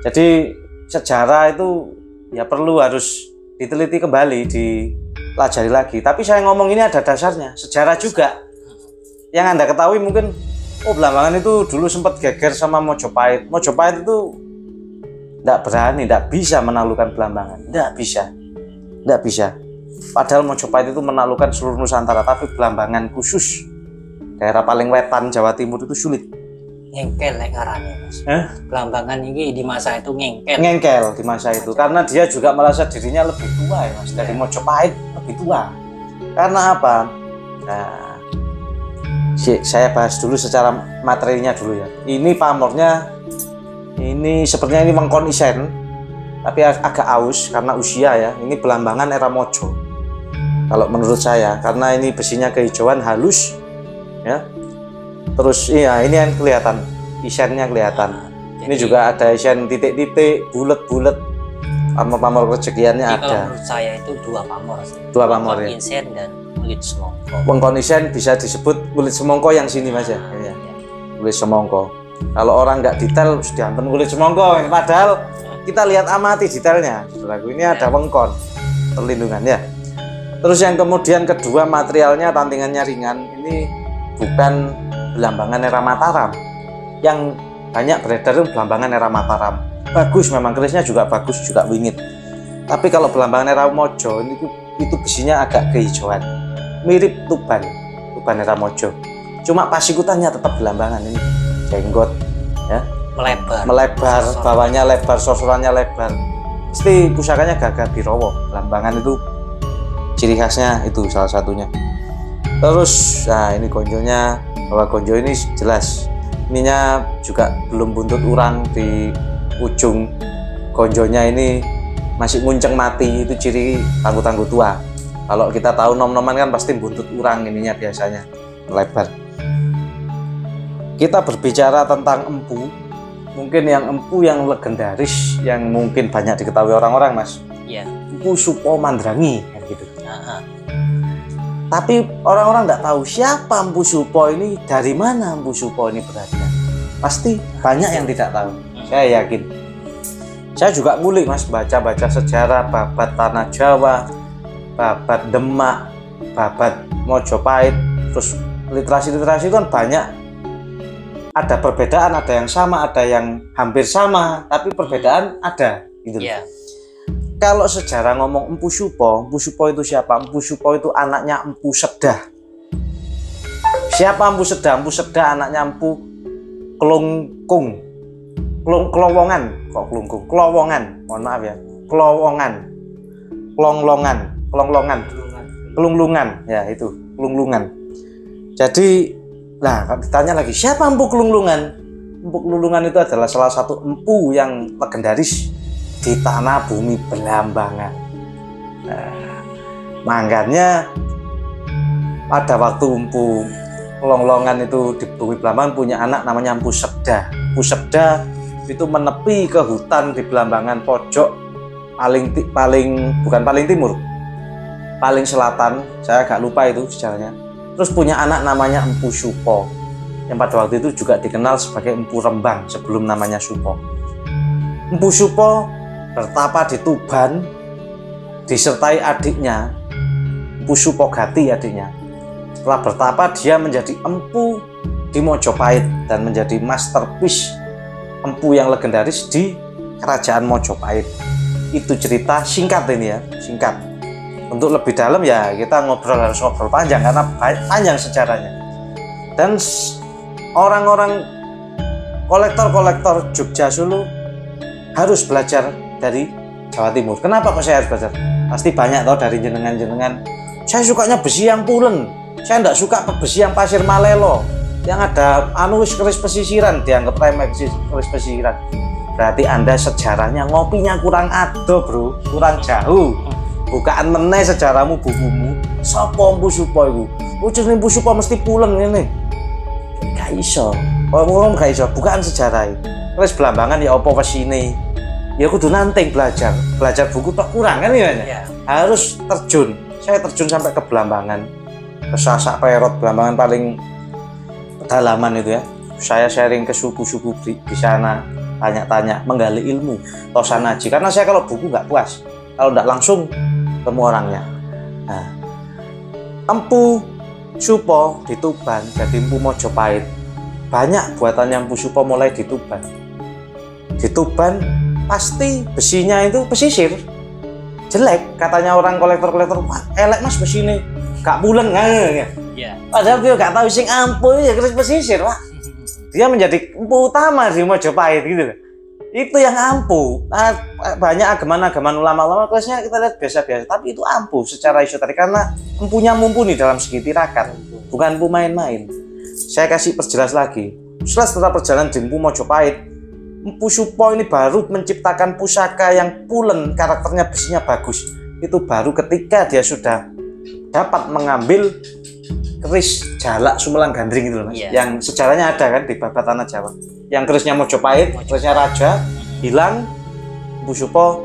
Jadi sejarah itu ya perlu harus diteliti kembali, dipelajari lagi. Tapi saya ngomong ini ada dasarnya, sejarah juga. Yang Anda ketahui mungkin, oh belambangan itu dulu sempat geger sama Mojopahit. Mojopahit itu tidak berani, tidak bisa menaklukkan belambangan. Tidak bisa. Padahal Mojopahit itu menaklukkan seluruh Nusantara, tapi belambangan khusus daerah paling wetan Jawa Timur itu sulit. Ngengkel ngarannya, Mas. Belambangan ini di masa itu ngengkel di masa itu karena dia juga merasa dirinya lebih tua ya, Mas. Dari Mojopahit lebih tua. Karena apa? Nah, saya bahas dulu secara materinya dulu ya. Ini pamornya, ini sepertinya ini Wengkon Isen, tapi agak aus karena usia ya. Ini belambangan era Mojo. Kalau menurut saya, karena ini besinya kehijauan halus, ya. Terus iya, ini yang kelihatan, isennya kelihatan. Ini juga ada isen titik-titik, bulat-bulat. Pamor-pamor rezekiannya ada. Kalau menurut saya itu dua pamor. Dua pamor ya. Wengkon Isen dan Kulit Semongko. Wengkon Isen bisa disebut Kulit Semongko yang sini, Mas ya. Ya. Kulit Semongko. Kalau orang nggak detail, sudah dianten Kulit Semongko. Padahal kita lihat amati detailnya. Saudaraku, ini ada wengkon perlindungan ya. Terus yang kemudian kedua, materialnya tantingannya ringan. Ini bukan belambangan era Mataram. Yang banyak beredar itu belambangan era Mataram. Bagus, memang kerisnya juga bagus, juga wingit. Tapi kalau belambangan era Mojo ini itu besinya agak kehijauan, mirip tuban era Mojo. Cuma pasikutannya tetap belambangan, ini jenggot ya, melebar, bawahnya lebar, sosorannya lebar. Pasti pusakanya Gagah Birowo. Belambangan itu ciri khasnya itu salah satunya. Terus nah ini gonjonya, bahwa gonjo ini jelas ininya juga belum buntut urang di ujung gonjonya, ini masih ngunceng mati, itu ciri tangguh-tangguh tua. Kalau kita tahu nom-noman kan pasti buntut urang ininya biasanya melebar. Kita berbicara tentang empu, mungkin yang empu yang legendaris yang mungkin banyak diketahui orang-orang, Mas. Iya. Empu Supo Mandrangi kan gitu. Tapi orang-orang tidak tahu siapa Empu Supo ini, dari mana Empu Supo ini berada. Pasti banyak yang tidak tahu. Saya yakin. Saya juga ngulik, Mas, baca-baca sejarah babat Tanah Jawa, babat Demak, babat Mojopahit, terus literasi-literasi itu kan banyak. Ada perbedaan, ada yang sama, ada yang hampir sama, tapi perbedaan ada gitu. Yeah. Kalau sejarah ngomong Empu Supo itu siapa? Empu Supo itu anaknya Empu Sedah. Siapa Empu Sedah? Empu Sedah anaknya Empu Kelungkung. Kelowongan, kok Kelungkung? Kelowongan, mohon maaf ya. Kelunglungan, ya itu, Kelunglungan. Jadi, nah ditanya lagi, siapa Empu Kelunglungan? Empu Kelunglungan itu adalah salah satu empu yang legendaris di tanah bumi Belambangan. Nah, makanya pada waktu Empu Kelonglongan itu di bumi Belambangan punya anak namanya Empu Sedah. Empu Sedah itu menepi ke hutan di Belambangan pojok bukan paling timur, paling selatan, saya agak lupa itu sejarahnya. Terus punya anak namanya Empu Supo, yang pada waktu itu juga dikenal sebagai Empu Rembang sebelum namanya Supo. Empu Supo bertapa di Tuban disertai adiknya Empu Supogati adiknya. Setelah bertapa dia menjadi empu di Mojopahit dan menjadi masterpiece empu yang legendaris di Kerajaan Mojopahit. Itu cerita singkat ini ya, singkat. Untuk lebih dalam ya kita harus ngobrol panjang karena panjang sejarahnya. Dan orang-orang kolektor-kolektor Jogja Solo harus belajar dari Jawa Timur. Kenapa kok saya harus belajar? Pasti banyak tau dari jenengan-jenengan. Saya sukanya besi yang pulen. Saya tidak suka besi yang pasir malelo. Yang ada keris pesisiran, dianggap remeh keris pesisiran. Berarti Anda sejarahnya ngopinya kurang ado bro, kurang jauh. Bukaan meneh sejarahmu bukumu. Sopo Mpu Supa iku? Ujune Mpu Supa mesti pulen ngene. Gak iso. Ngomong gak iso, bukaan sejarah. Terus Blambangan ya apa wesine? Ya kudu nanting belajar buku tok kurang kan ya. Harus terjun. Saya terjun sampai ke Blambangan. Ke Sasak Perot, Blambangan paling pedalaman itu ya. Saya sharing ke suku-suku di sana. Tanya-tanya, menggali ilmu, tosanaji. Karena saya kalau buku nggak puas, kalau nggak langsung ketemu orangnya. Nah, Empu Supa di Tuban, jadi Empu Mojopahit. Banyak buatannya Empu Supa mulai di Tuban. Di Tuban pasti besinya itu pesisir, jelek. Katanya orang kolektor-kolektor, wah elek mas besi ini, gak pulen ya. Padahal dia gak tahu sing ampuh ya keris pesisir, wah. Dia menjadi empu utama di Mojopahit gitu. Itu yang ampuh. Nah, banyak ageman-ageman ulama-ulama kelasnya kita lihat biasa-biasa, tapi itu ampuh secara esoterik karena empunya mumpuni dalam segi tirakat, bukan empu main-main. Saya kasih perjelas lagi. Setelah perjalanan di Empu Mojopahit, Empu Supa ini baru menciptakan pusaka yang pulen, karakternya besinya bagus. Itu baru ketika dia sudah dapat mengambil keris jalak Sumelang Gandring itu loh mas, yang sejarahnya ada kan di babat tanah Jawa. Yang kerisnya Mojopahit, kerisnya raja hilang. Empu Supa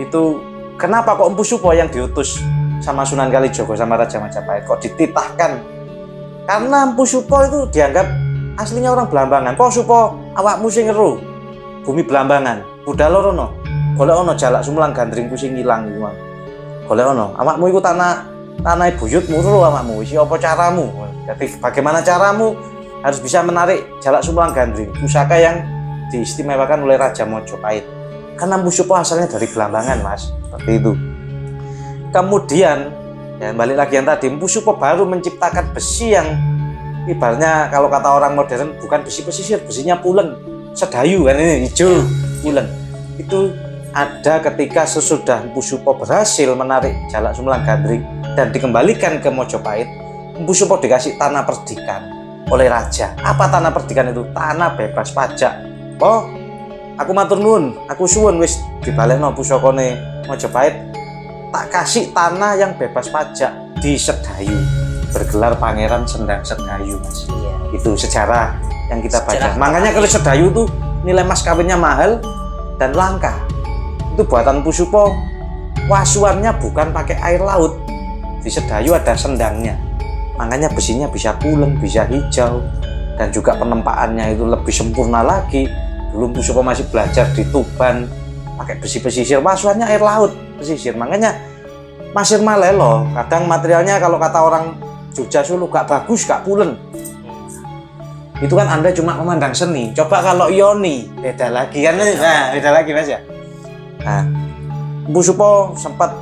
itu kenapa kok Empu Supa yang diutus sama Sunan Kalijogo sama Raja Majapahit kok dititahkan? Karena Empu Supa itu dianggap aslinya orang Blambangan. Kok Supa awakmu sing ngeru bumi Blambangan, budal rono, golek ono jalak Sumelang Gandring ku sing ilang iku. Golek ono, awakmu iku tanah buyutmu lho awakmu, isi apa caramu? Jadi bagaimana caramu harus bisa menarik jalak Sumelang Gandring, pusaka yang diistimewakan oleh Raja Mojopahit. Karena Empu Supa asalnya dari Blambangan mas, seperti itu. Kemudian ya balik lagi yang tadi, Empu Supa baru menciptakan besi yang ibaratnya kalau kata orang modern bukan besi pesisir, besinya pulen, sedayu kan ini hijau pulen. Itu ada ketika sesudah Empu Supa berhasil menarik jalak Sumelang Gandring dan dikembalikan ke Mojopahit, Empu Supa dikasih tanah perdikan oleh raja. Apa tanah perdikan itu? Tanah bebas pajak. Oh, aku matur nuwun, aku suwun wis dibalekno pusakane Mojopahit, tak kasih tanah yang bebas pajak di Sedayu, bergelar Pangeran Sendang Sedayu mas. Itu sejarah yang kita baca. Makanya kalau Sedayu tuh nilai mas kawinnya mahal dan langka. Itu buatan Empu Supa. Wasuannya bukan pakai air laut. Di Sedayu ada sendangnya. Makanya besinya bisa pulen, bisa hijau, dan juga penempaannya itu lebih sempurna lagi. Dulu Empu Supa masih belajar di Tuban pakai besi pesisir, wasuannya air laut pesisir. Makanya pasir malelo. Kadang materialnya kalau kata orang Jogja Solo gak bagus, gak pulen. Itu kan Anda cuma memandang seni. Coba kalau Yoni, beda lagi kan? Nah, beda lagi mas ya. Nah, Empu Supa sempat,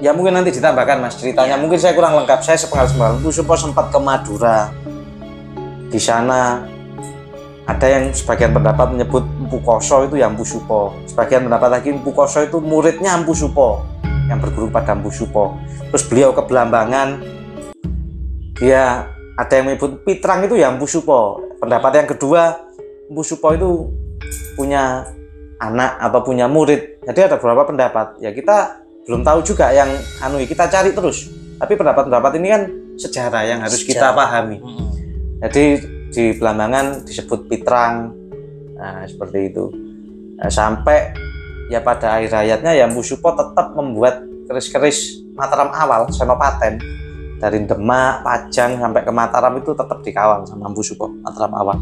ya mungkin nanti ditambahkan mas ceritanya. Mungkin saya kurang lengkap, saya sepenggal-sepenggal. Empu Supa sempat ke Madura. Di sana ada yang sebagian pendapat menyebut Empu Koso itu ya Empu Supa. Sebagian pendapat lagi Empu Koso itu muridnya Empu Supa yang berguru pada Empu Supa. Terus beliau ke Blambangan. Dia ada yang menyebut Pitrang itu ya Empu Supa. Pendapat yang kedua, Empu Supa itu punya anak atau punya murid. Jadi ada beberapa pendapat. Ya kita belum tahu juga yang kita cari terus. Tapi pendapat-pendapat ini kan sejarah yang harus kita pahami. Jadi di Blambangan disebut Pitrang. Nah, seperti itu. Nah, sampai ya pada akhir hayatnya ya Empu Supa tetap membuat keris-keris Mataram awal, Senopaten. Dari Demak, Pajang sampai ke Mataram itu tetap dikawal sama Empu Supa, Mataram awal.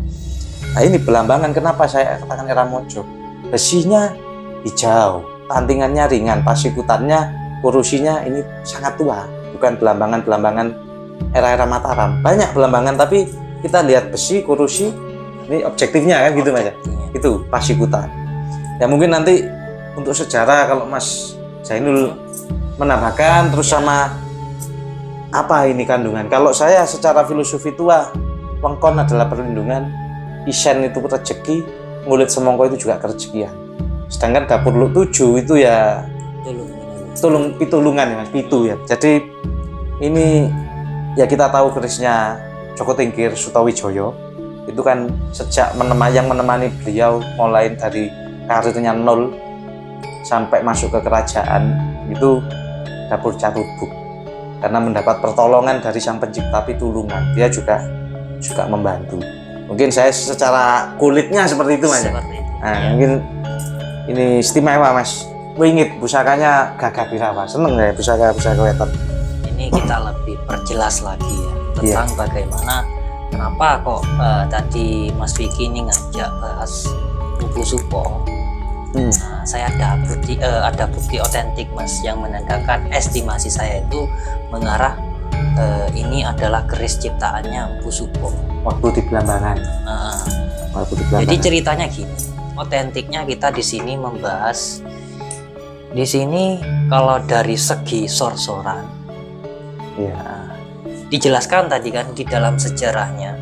Nah ini Blambangan, kenapa saya katakan era Mojo? Besinya hijau, tantingannya ringan, pasikutannya, kurusinya ini sangat tua. Bukan Blambangan era-era Mataram. Banyak Blambangan tapi kita lihat besi, kurusi, ini objektifnya kan gitu Mas ya. Itu Pasikuta. Ya mungkin nanti untuk sejarah kalau Mas Zainul menambahkan terus sama apa ini kandungan. Kalau saya secara filosofi tua, wengkon adalah perlindungan, isen itu rezeki, ngulit semongko itu juga kerezekian. Sedangkan dapur luk 7 itu ya pitulungan ya Mas, pitu ya. Jadi ini ya kita tahu kerisnya Joko Tingkir Sutawijoyo itu kan sejak menemani beliau mulai dari karirnya nol sampai masuk ke kerajaan itu dapur Carubuk, karena mendapat pertolongan dari Sang Pencipta pitulungan, dia juga membantu. Mungkin saya secara kulitnya seperti itu Mas. Nah, ya. Mungkin ini istimewa Mas. Wingit pusakanya Gagah Birawa. Seneng ya pusaka weton. Ini kita lebih perjelas lagi ya tentang bagaimana kenapa kok tadi Mas Vicky ini ngajak bahas Mpu Supo. Nah, saya ada bukti otentik Mas yang menandakan estimasi saya itu mengarah ini adalah keris ciptaannya Mpu Supo waktu di Belambangan. Jadi ceritanya gini, otentiknya kita di sini membahas di sini kalau dari segi sorsoran, dijelaskan tadi kan di dalam sejarahnya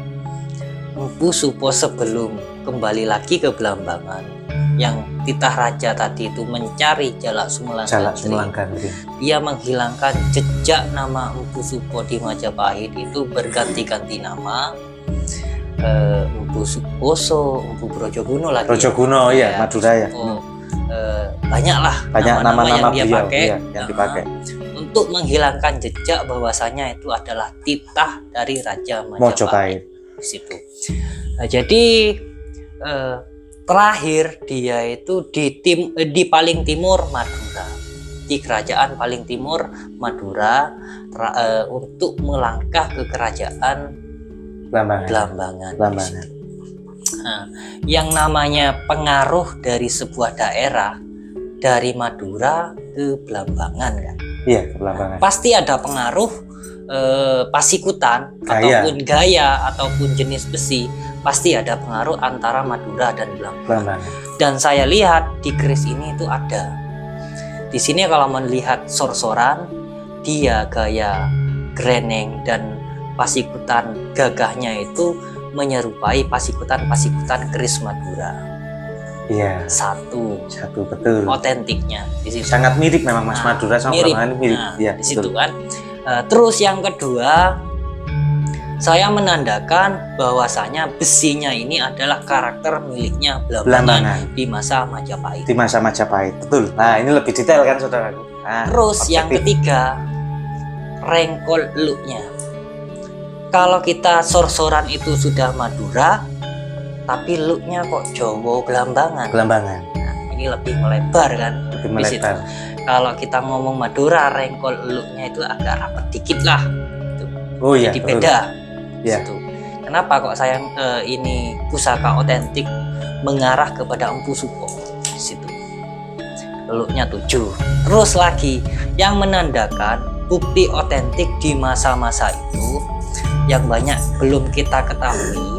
Mpu Supo sebelum kembali lagi ke Belambangan, yang titah raja tadi itu mencari Jalak Sumlang Gandri, dia menghilangkan jejak nama Mpu Supo di Majapahit itu berganti-ganti nama. Mpu Suposo, Mpu Brojoguno lagi. Brojoguno ya, Madura ya. Banyak nama-nama yang dia pakai, yang dipakai untuk menghilangkan jejak bahwasanya itu adalah titah dari Raja Majapahit di situ. Nah, jadi terakhir dia itu di paling timur Madura, di kerajaan paling timur Madura untuk melangkah ke kerajaan Belambangan. Nah, yang namanya pengaruh dari sebuah daerah dari Madura ke Belambangan kan? Iya, ke Belambangan. Pasti ada pengaruh pasikutan ataupun gaya ataupun jenis besi, pasti ada pengaruh antara Madura dan Belambangan. Dan saya lihat di keris ini itu ada. Di sini kalau melihat sorsoran, dia gaya greneng dan pasikutan gagahnya itu menyerupai pasikutan keris Madura. Iya. Satu betul. Otentiknya di situ. Sangat mirip memang Mas, Madura sama Belambangan mirip. Nah, ya, di situ kan. Terus yang kedua, saya menandakan bahwasanya besinya ini adalah karakter miliknya Belambangan di masa Majapahit. Di masa Majapahit, betul. Nah, ini lebih detail kan saudaraku. Nah, terus yang ketiga, rengkol eluknya. Kalau kita sorsoran itu sudah Madura, tapi looknya kok Jawa Belambangan. Nah, ini lebih melebar kan? Lebih melebar. Kalau kita ngomong Madura, rengkol looknya itu agak rapat dikit lah. Gitu. Oh iya. Jadi beda. Iya. Kenapa kok saya ini pusaka otentik mengarah kepada Mpu Supo di situ? Looknya 7. Terus lagi yang menandakan bukti otentik di masa-masa itu yang banyak belum kita ketahui,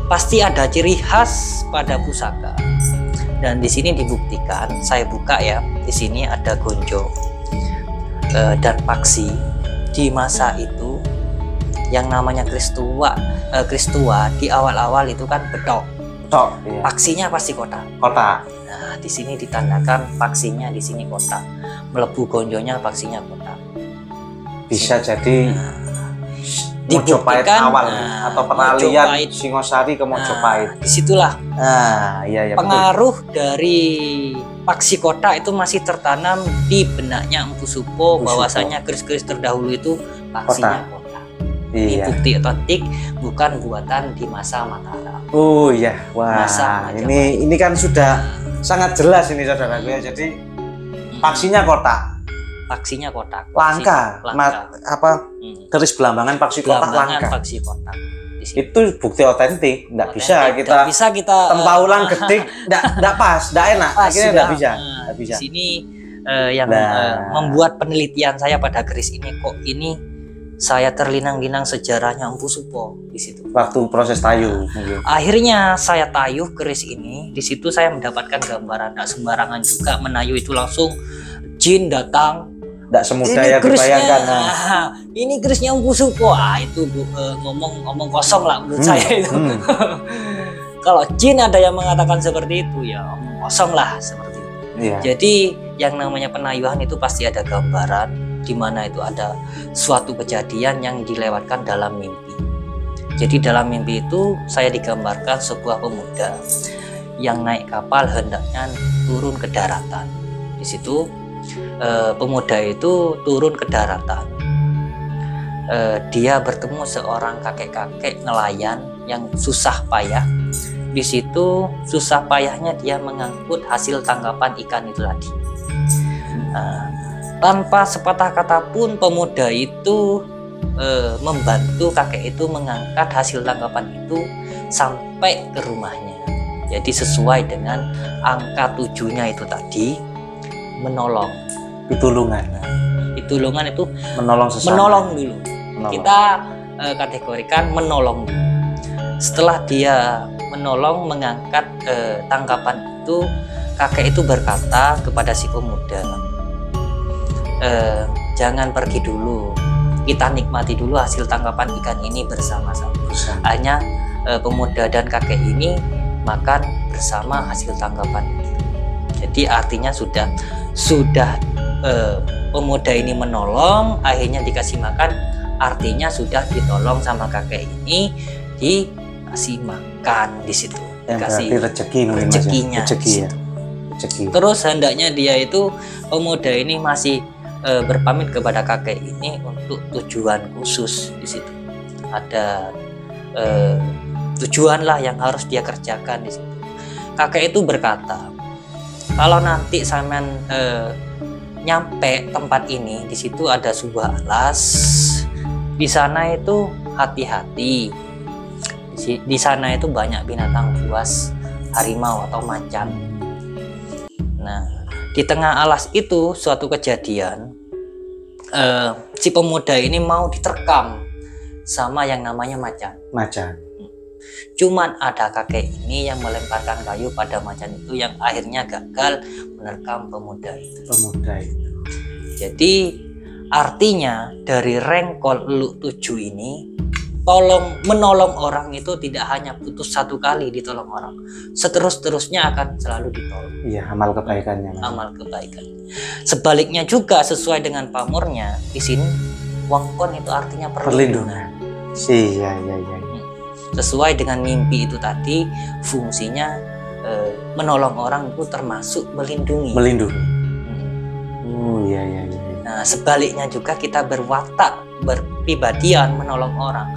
pasti ada ciri khas pada pusaka. Dan di sini dibuktikan, saya buka ya, di sini ada gonjo dan paksi. Di masa itu yang namanya keris tua di awal-awal itu kan bedok. Iya. Paksinya pasti kotak. Nah, di sini ditandakan paksinya di sini kotak. Melebu gonjonya paksinya kotak. Bisa jadi Mojopahit awal atau peralihan Singosari ke Mojopahit. Disitulah pengaruh dari paksi kota itu masih tertanam di benaknya Mpu Supo bahwasanya keris-keris terdahulu itu paksinya kota. Ini bukti otentik, bukan buatan di masa Mataram. Oh iya, wah. Ini kan sudah sangat jelas ini saudaraku ya. Jadi paksinya kotak. Paksinya kotak. Langka. Keris Belambangan paksi kotak langka. Paksi kotak. Itu bukti otentik. Nggak bisa kita tempaulan gedik. Nggak pas, nggak enak. Akhirnya nggak bisa. Di sini yang membuat penelitian saya pada keris ini, kok ini saya terlinang-linang sejarahnya Empu Supo di situ. Waktu proses tayuh mungkin. Akhirnya saya tayuh keris ini. Di situ saya mendapatkan gambaran. Nggak sembarangan juga menayuh itu langsung jin datang. Nggak semudah yang dibayangkan. Ini kerisnya Empu Supo. Itu ngomong kosong lah menurut saya itu. Kalau jin ada yang mengatakan seperti itu ya omong kosong lah seperti itu. Iya. Jadi yang namanya penayuhan itu pasti ada gambaran, di mana itu ada suatu kejadian yang dilewatkan dalam mimpi. Jadi dalam mimpi itu saya digambarkan sebuah pemuda yang naik kapal hendaknya turun ke daratan. Di situ pemuda itu turun ke daratan. Dia bertemu seorang kakek-kakek nelayan yang susah payah. Di situ susah payahnya dia mengangkut hasil tangkapan ikan itu tadi. Tanpa sepatah kata pun pemuda itu membantu kakek itu mengangkat hasil tangkapan itu sampai ke rumahnya. Jadi sesuai dengan angka 7-nya itu tadi, menolong. Pitulungan. Pitulungan itu menolong sesama. Menolong dulu. Kita kategorikan menolong dulu. Setelah dia menolong mengangkat tangkapan itu, kakek itu berkata kepada si pemuda, jangan pergi dulu, kita nikmati dulu hasil tangkapan ikan ini bersama-sama. Hanya pemuda dan kakek ini makan bersama hasil tangkapan itu. Jadi artinya sudah pemuda ini menolong, akhirnya dikasih makan, artinya sudah ditolong sama kakek ini, dikasih makan di situ. Dikasih rezekinya. Rezeki ya. Rezeki. Terus hendaknya dia itu pemuda ini masih berpamit kepada kakek ini untuk tujuan khusus di situ. Ada tujuan lah yang harus dia kerjakan di situ. Kakek itu berkata, kalau nanti sampean nyampe tempat ini, di situ ada sebuah alas. Di sana itu hati-hati. Di sana itu banyak binatang buas, harimau atau macan. Nah, di tengah alas itu suatu kejadian, si pemuda ini mau diterkam sama yang namanya macan. Cuman ada kakek ini yang melemparkan kayu pada macan itu, yang akhirnya gagal menerkam pemuda itu. Jadi artinya dari rengkol eluk 7 ini, menolong orang itu tidak hanya putus satu kali ditolong orang, seterusnya akan selalu ditolong. Iya, amal kebaikannya. Amal kebaikan. Sebaliknya juga sesuai dengan pamornya, di sini wangkon itu artinya perlindungan. Iya. Sesuai dengan mimpi itu tadi, fungsinya menolong orang itu termasuk melindungi. Iya. Nah, sebaliknya juga kita berwatak, berpribadian menolong orang.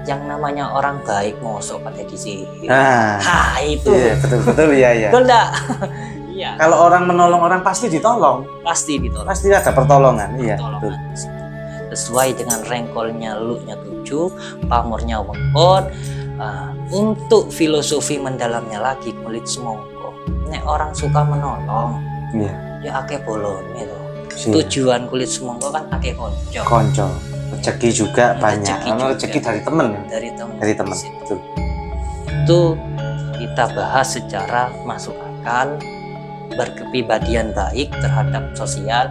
Yang namanya orang baik mosok pada di sini. Itu. Iya, betul ya. Betul enggak? Iya. Kalau orang menolong orang pasti ditolong. Pasti ada pertolongan. Iya, betul. Sesuai dengan rengkolnya eluknya 7, pamornya wengkon. Untuk filosofi mendalamnya lagi kulit semongko. Nek orang suka menolong, ya akeh bolone itu. Tujuan kulit semongko kan akeh konco. Rezeki juga banyak. Karena rezeki dari teman. Dari teman. Itu kita bahas secara masuk akal, berkepribadian baik terhadap sosial.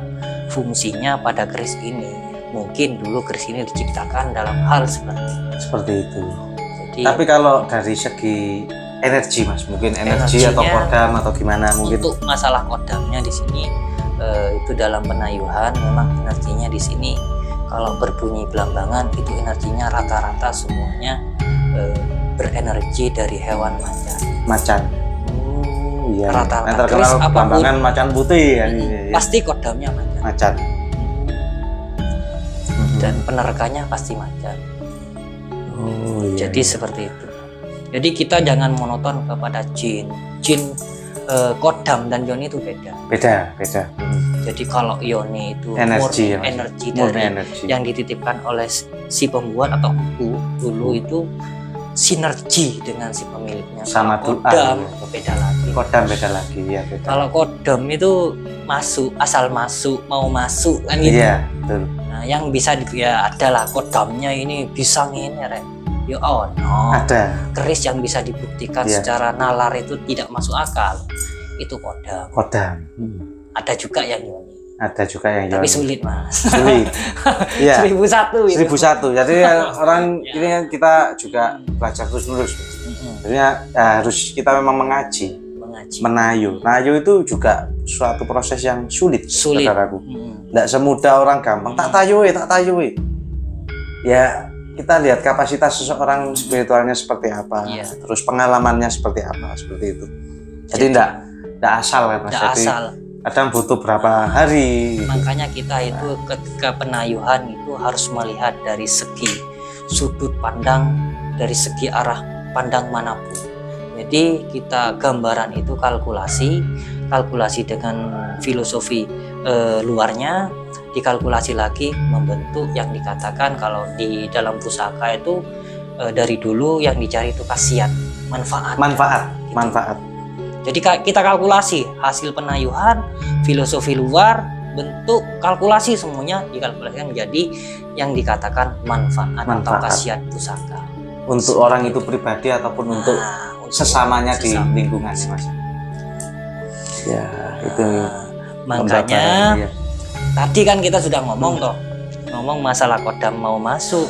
Fungsinya pada keris ini, mungkin dulu keris ini diciptakan dalam hal seperti itu. Tapi kalau dari segi energi, Mas, mungkin energi atau kodam atau gimana mungkin? Untuk masalah kodamnya di sini itu dalam penayuhan memang energinya di sini kalau berbunyi belambangan itu energinya rata-rata semuanya berenergi dari hewan macan. Iya. Rata-rata. Yang terkenal belambangan macan putih ya. Pasti kodamnya macan. Dan penerkanya pasti macan. Jadi seperti itu. Jadi kita jangan monoton kepada jin. Kodam dan yoni itu beda. Jadi kalau yoni itu energi dari yang dititipkan oleh si pembuat atau empu dulu itu sinergi dengan si pemiliknya. Sama kodam beda lagi. Ya beda. Kalau kodam itu asal masuk, mau masuk kan gitu. Iya, betul. Nah, yang bisa ya adalah kodamnya ini bisa ini Rek. Ya no. Ada. Keris yang bisa dibuktikan secara nalar itu tidak masuk akal. Itu kodam. Kodam. Ada juga yang yoni. Ada juga yang tapi yoni. Sulit Mas. Sulit. Iya. 1001 itu. 1001. Jadi orang ini kan kita juga belajar terus-menerus. Jadi harus kita memang mengaji. Menayu. Nayu itu juga suatu proses yang sulit. Saudaraku. Tidak semudah orang gampang. Tak tayu. Ya, kita lihat kapasitas seseorang spiritualnya seperti apa, terus pengalamannya seperti apa, seperti itu. Jadi tidak asal kan Mas. Jadi kadang butuh berapa hari. Makanya kita itu ketika penayuhan itu harus melihat dari segi sudut pandang, dari segi arah pandang manapun. Jadi kita gambaran itu kalkulasi dengan filosofi luarnya, dikalkulasi lagi membentuk yang dikatakan kalau di dalam pusaka itu dari dulu yang dicari itu khasiat, manfaat. Jadi kita kalkulasi hasil penayuhan, filosofi luar, bentuk, kalkulasi semuanya dikalkulasikan menjadi yang dikatakan manfaat. Atau khasiat pusaka. Untuk orang itu pribadi ataupun untuk sesamanya di lingkungannya Mas. Ya, itu makanya tadi kan kita sudah ngomong masalah kodam mau masuk,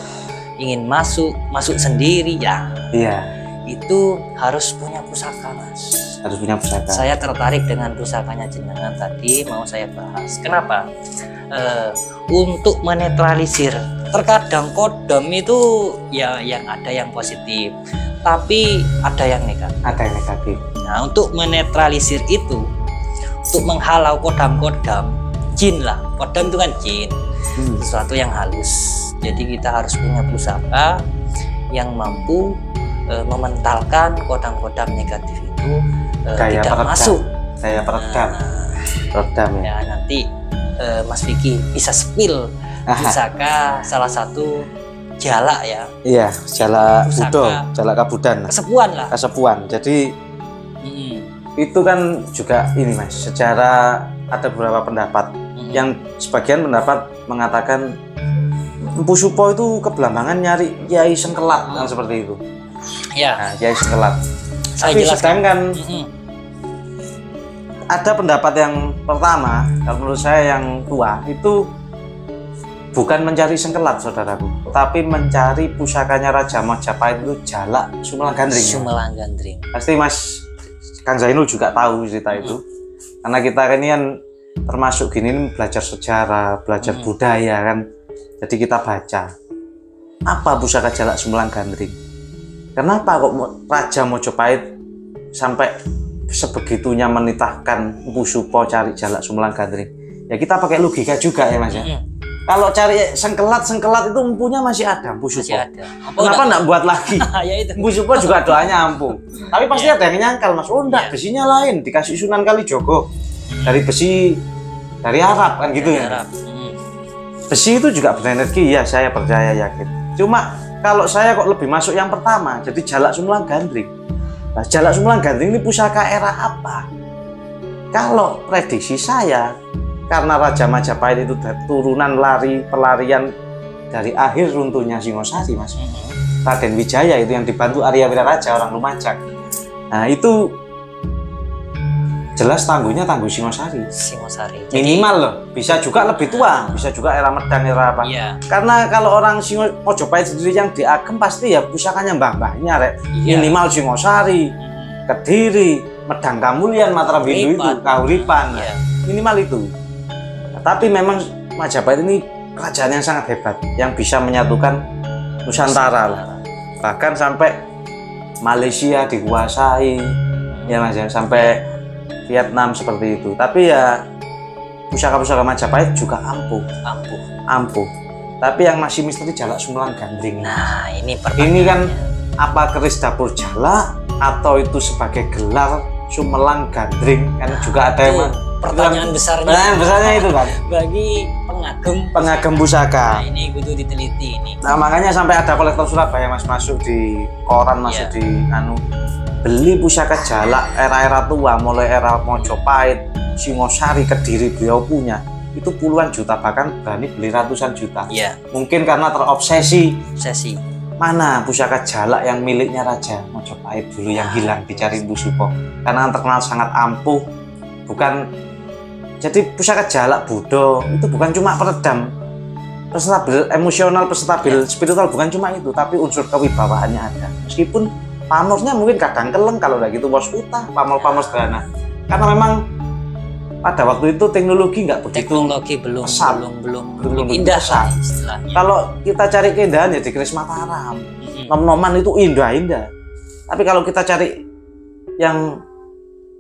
ingin masuk sendiri ya. Iya. Itu harus punya pusaka Mas. Harus punya pusaka. Saya tertarik dengan pusakanya jenengan tadi, mau saya bahas. Kenapa? Untuk menetralisir. Terkadang kodam itu ya yang ada yang positif, tapi ada yang negatif. Nah, untuk menetralisir itu, untuk menghalau kodam-kodam, jin lah. Kodam itu kan jin, sesuatu yang halus. Jadi kita harus punya pusaka yang mampu mementalkan kodam-kodam negatif itu tidak masuk. Saya peredam ya. Nanti Mas Vicky bisa spill pusaka salah satu jala ya. Iya, jala Budo, jala Kabudan. Kesepuan. Jadi itu kan juga ini Mas, secara ada beberapa pendapat yang sebagian pendapat mengatakan Empu Supo itu kebelambangan nyari Kiai Sengkelat kan seperti itu. Ya. Nah, Kiai Sengkelat. Tapi sedangkan ada pendapat yang pertama, kalau menurut saya yang tua itu bukan mencari sengkelat saudaraku, tapi mencari pusakanya Raja Majapahit itu Jalak Sumelang Gandring. Pasti Mas Kang Zainul juga tahu cerita itu, karena kita ini kan termasuk gini belajar sejarah, belajar budaya kan, jadi kita baca apa pusaka Jalak Sumelang Gandring. Kenapa kok Raja Majapahit sampai sebegitunya menitahkan Empu Supo cari Jalak Sumelang Gandring? Ya kita pakai logika juga ya Mas ya. Kalau cari sengkelat itu empunya masih ada, Empu Supo. Kenapa enggak buat lagi? Ya itu. Empu Supo juga doanya ampuh. Tapi pasti ada yang nyangkal Mas. Oh enggak, besinya lain, dikasih Sunan Kalijogo. Dari besi dari Arab kan gitu ya. Besi itu juga berenergi ya, saya percaya yakin. Cuma kalau saya kok lebih masuk yang pertama, jadi Jalak Sumelang Gandring. Nah, Jalak Sumelang Gandring ini pusaka era apa? Kalau prediksi saya, karena Raja Majapahit itu turunan pelarian dari akhir runtuhnya Singosari Mas. Raden Wijaya itu yang dibantu Arya Wiraraja orang Lumajang. Nah itu jelas tangguh Singosari. Minimal loh, bisa juga lebih tua, bisa juga era Medang era apa. Karena kalau orang Majapahit sendiri yang diagem pasti ya pusakanya mbah-mbahnya rek. Minimal Singosari, Kediri, Medang Kamulyan, Mataram Hindu itu, Kahuripan. Minimal itu. Tapi memang Majapahit ini kerajaan yang sangat hebat, yang bisa menyatukan Nusantara lah. Bahkan sampai Malaysia dikuasai, ya Mas ya, sampai Vietnam seperti itu. Tapi ya pusaka-pusaka Majapahit juga ampuh. Tapi yang masih misteri Jalak Sumelang Gandring. Nah ini kan apa keris dapur Jalak atau itu sebagai gelar Sumelang Gandring kan juga ada yang pertanyaan besarnya itu kan bagi pengagem pusaka. Nah, ini kudu diteliti ini. Nah makanya sampai ada kolektor Surabaya Mas masuk di koran, masuk di beli pusaka Jalak era-era tua, mulai era Majapahit, Singosari, Kediri beliau punya. itu puluhan juta, bahkan berani beli ratusan juta. Iya. Mungkin karena terobsesi. Obsesi. Mana pusaka jalak yang miliknya Raja Mojopahit dulu yang hilang dicari Bu Supo, karena terkenal sangat ampuh. Bukan, jadi pusaka jalak Budo itu bukan cuma peredam, stabil emosional, stabil spiritual, bukan cuma itu, tapi unsur kewibawaannya ada. Meskipun pamornya mungkin kadang keleng kalau udah gitu bos utah, pamor-pamor sederhana. Karena memang pada waktu itu teknologi nggak begitu, teknologi belum indah pesat. Istilahnya. Kalau kita cari keindahan ya di Keris Mataram, nom-noman itu indah-indah. Tapi kalau kita cari yang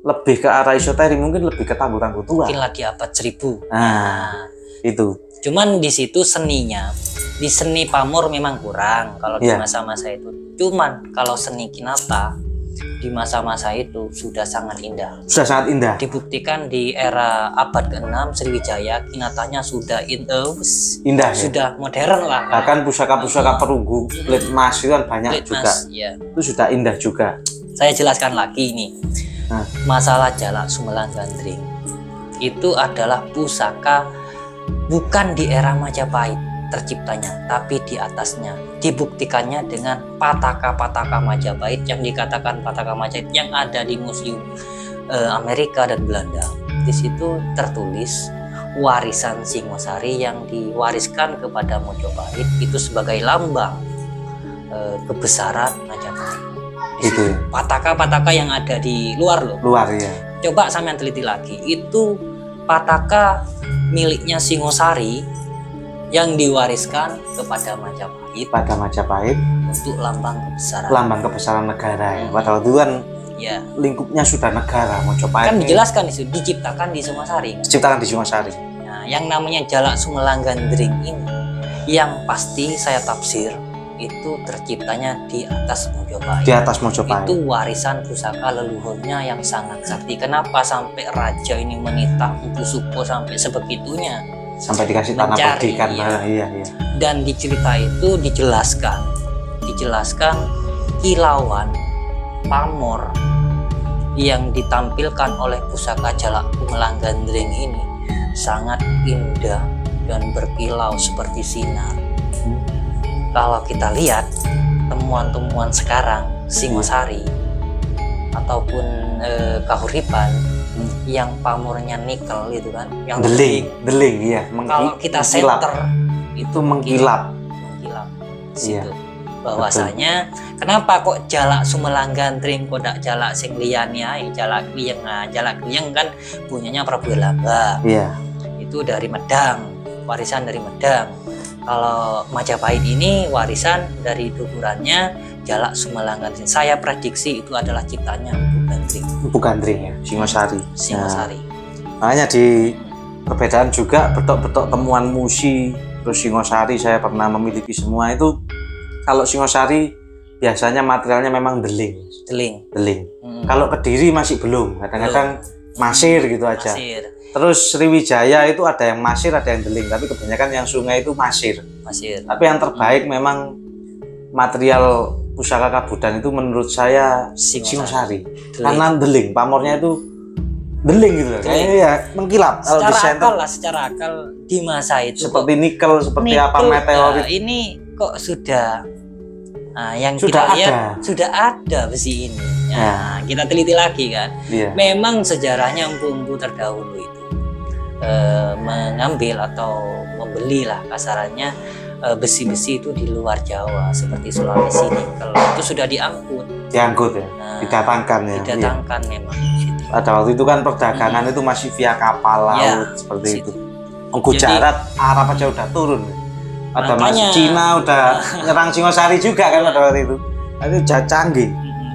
lebih ke arah esoterik, mungkin lebih ke tangguh-tangguh tua. Mungkin lah di abad 1000. Nah, itu. Cuman di situ seninya, di seni pamor memang kurang kalau di masa-masa itu. Cuman kalau seni Kinata di masa-masa itu sudah sangat indah. Sudah sangat indah. Dibuktikan di era abad ke-6 Sriwijaya, Kinatanya sudah indah. Sudah modern lah. Bahkan pusaka-pusaka perunggu, plit mas itu kan banyak plit juga. Mas, ya. Itu sudah indah juga. Saya jelaskan lagi nih. Masalah Jalak Sumelang Gandring itu adalah pusaka bukan di era Majapahit terciptanya, tapi di atasnya. Dibuktikannya dengan pataka-pataka Majapahit yang dikatakan pataka Majapahit yang ada di museum Amerika dan Belanda. Di situ tertulis warisan Singosari yang diwariskan kepada Mojopahit itu sebagai lambang kebesaran Majapahit. Itu pataka-pataka yang ada di luar loh. Luar ya. Coba sampean teliti lagi. Itu pataka miliknya Singosari yang diwariskan kepada Majapahit. Pada Majapahit untuk lambang kebesaran. Lambang kebesaran negara ya. Padahal itu kan lingkupnya sudah negara Mojopahit. Kan dijelaskan itu diciptakan di Singosari. Kan? Diciptakan di Singosari. Nah, yang namanya Jalak Sumelang Gandring ini yang pasti saya tafsir itu terciptanya di atas Mojopahit. Di atas Mojopahit. Itu warisan pusaka leluhurnya yang sangat sakti. Kenapa sampai raja ini menitah Empu Supo sampai sebegitunya? Sampai dikasih tanah perdikan. Iya. Dan di cerita itu dijelaskan kilauan pamor yang ditampilkan oleh pusaka Jalak Sumelang Gandring ini sangat indah dan berkilau seperti sinar. Kalau kita lihat temuan-temuan sekarang Singosari ataupun Kahuripan yang pamornya nikel itu kan, yang deling ya. Kalau kita center itu mengkilap. Situ. Bahwasanya kenapa kok Jalak Sumelang Gandring kok dak jalak sing liyane ae, Jalak Kliyeng. Nah, Jalak Kliyeng kan punyanya Prabu Lamba. Iya. Itu dari Medang, warisan dari Medang. Kalau Majapahit ini warisan dari dukurannya Jalak Sumelang Gandring. Saya prediksi itu adalah ciptanya Empu Gandring ya, Singosari. Singosari. Makanya di perbedaan juga betok-betok temuan Musi, terus Singosari saya pernah memiliki semua itu. Kalau Singosari biasanya materialnya memang deling. Kalau Kediri masih belum, kadang-kadang masir gitu aja. Terus Sriwijaya itu ada yang masir, ada yang deling, tapi kebanyakan yang sungai itu masir. Tapi yang terbaik memang material pusaka Kabudan itu menurut saya Singosari. Karena deling, pamornya itu deling gitu. Kayaknya ya mengkilap. Secara akal di masa itu seperti nikel, seperti apa meteorit. Ini kok sudah yang kita lihat sudah ada besi ini. Kita teliti lagi kan. Memang sejarahnya empu-empu terdahulu itu mengambil atau membeli lah kasarannya besi-besi itu di luar Jawa seperti Sulawesi nikel itu sudah diangkut ya, didatangkan memang situ. Pada waktu itu kan perdagangan itu masih via kapal laut seperti itu. Gujarat, Arab aja udah turun. Ada masih Cina udah nyerang Singosari juga kan pada waktu itu. Itu canggih.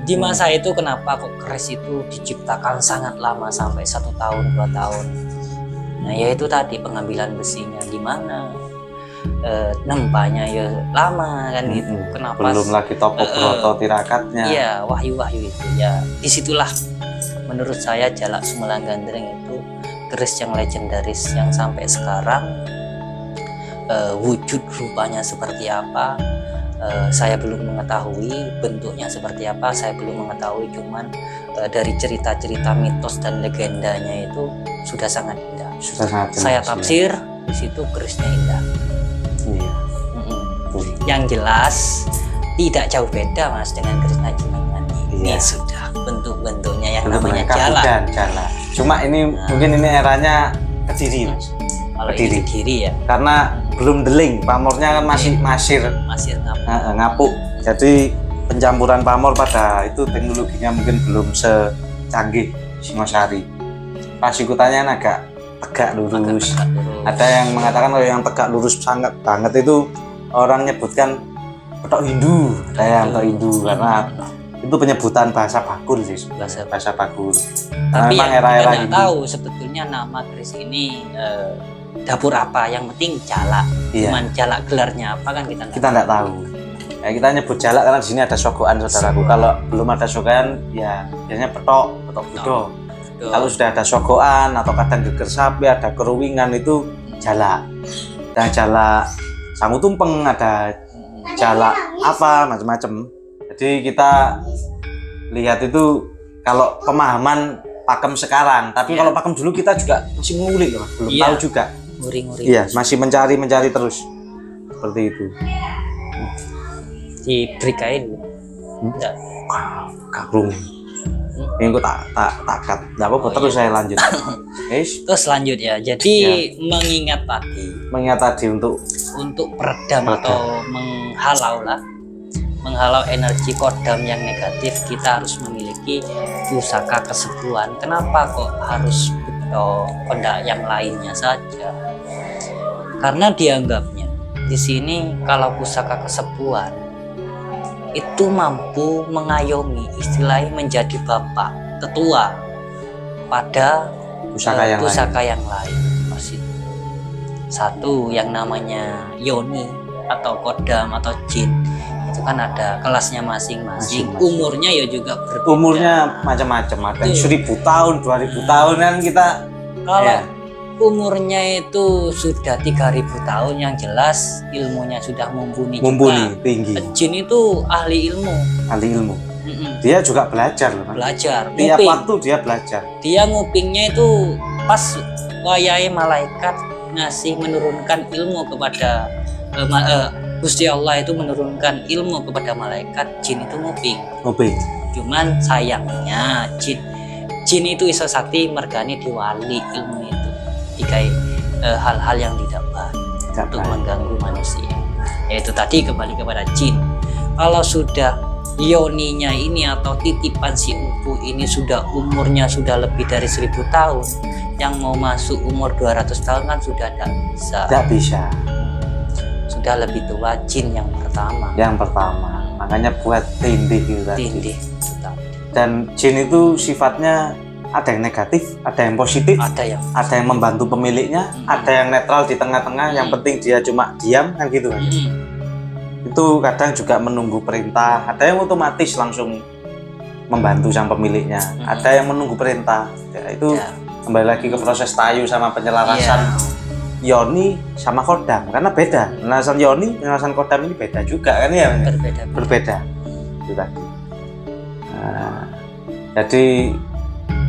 Di masa itu kenapa kok keris itu diciptakan sangat lama sampai 1 tahun 2 tahun. Nah yaitu tadi pengambilan besinya di mana, nempanya ya lama kan gitu. Kenapa? Belum lagi Topo tirakatnya. Iya, wahyu-wahyu itu ya. Disitulah menurut saya Jalak Sumelang Gandring itu keris yang legendaris yang sampai sekarang wujud rupanya seperti apa, saya belum mengetahui bentuknya seperti apa, saya belum mengetahui, cuman dari cerita-cerita mitos dan legendanya itu sudah sangat indah. Sudah sangat jelas, saya tafsir di situ kerisnya indah. Iya. Yang jelas tidak jauh beda Mas dengan kerisnya jenengan ini. Iya. Sudah bentuk-bentuknya yang Bentuk namanya jala. Jala. Cuma ini mungkin ini eranya Kediri, Mas. Kalau ini Kediri ya. Karena belum deling, pamornya kan masih masir ngapuk. Jadi pencampuran pamor pada itu teknologinya mungkin belum secanggih Singosari. Pas ikutannya agak tegak lurus. Ada yang mengatakan kalau yang tegak lurus sangat banget itu orang nyebutkan petok Hindu. Ada yang petok Hindu karena itu penyebutan bahasa bakul sih, bahasa bakul. Tapi memang yang era-era kita nggak tahu sebetulnya nama keris ini dapur apa, yang penting jala. Iya. Cuman jala gelarnya apa kan kita nggak tahu. Ya, kita nyebut jala karena di sini ada sogokan saudaraku. Kalau belum ada sogokan ya biasanya petok budo. Kalau sudah ada sogokan atau kadang geger sapi, ada keruwingan itu jala. Dan jala sangu tumpeng, ada jala apa macam-macam. Jadi kita lihat itu kalau pemahaman pakem sekarang, tapi kalau pakem dulu kita juga masih mengulik, belum tahu juga. Nguri-nguri. Iya, masih mencari terus seperti itu. Diberikain enggak? Karung. Ini aku tak cut. Enggak apa-apa, terus saya lanjut. Terus lanjut ya. Jadi mengingat tadi untuk peredam atau menghalau energi kodam yang negatif, kita harus memiliki pusaka kesepuan. Kenapa kok harus kondak yang lainnya saja? Karena dianggapnya di sini kalau pusaka kesepuan itu mampu mengayomi, istilahnya menjadi bapak tetua pada pusaka yang lain. Masih satu yang namanya yoni atau kodam atau jin, itu kan ada kelasnya masing-masing. Umurnya ya juga berbeda. Umurnya macam-macam, ada 1000 tahun, 2000 tahun kan kita. Kalau umurnya itu sudah 3000 tahun, yang jelas ilmunya sudah mumpuni tinggi. Jin itu ahli ilmu. Dia juga belajar loh. Tiap waktu dia belajar. Dia ngupingnya itu pas wayai malaikat ngasih menurunkan ilmu kepada Gusti Allah itu menurunkan ilmu kepada malaikat, jin itu nguping. Cuman sayangnya jin itu iso sakti mergani diwali ilmu itu dikai hal-hal yang tidak baik untuk mengganggu manusia. Yaitu tadi kembali kepada jin. Kalau sudah yoninya ini atau titipan si empu ini sudah umurnya sudah lebih dari 1000 tahun, yang mau masuk umur 200 tahun kan sudah tidak bisa. Sudah lebih tua jin yang pertama. Makanya buat tindih gitu tadi. Dan jin itu sifatnya ada yang negatif, ada yang positif, ada yang membantu pemiliknya, ada yang netral di tengah-tengah, yang penting dia cuma diam kan gitu kan. Itu kadang juga menunggu perintah, ada yang otomatis langsung membantu sang pemiliknya, ada yang menunggu perintah. Ya, itu kembali lagi ke proses tayu sama penyelarasan yoni sama kodam, karena beda. Penyelarasan yoni, penyelarasan kodam ini beda juga kan ya. Berbeda. Itu tadi. Nah, jadi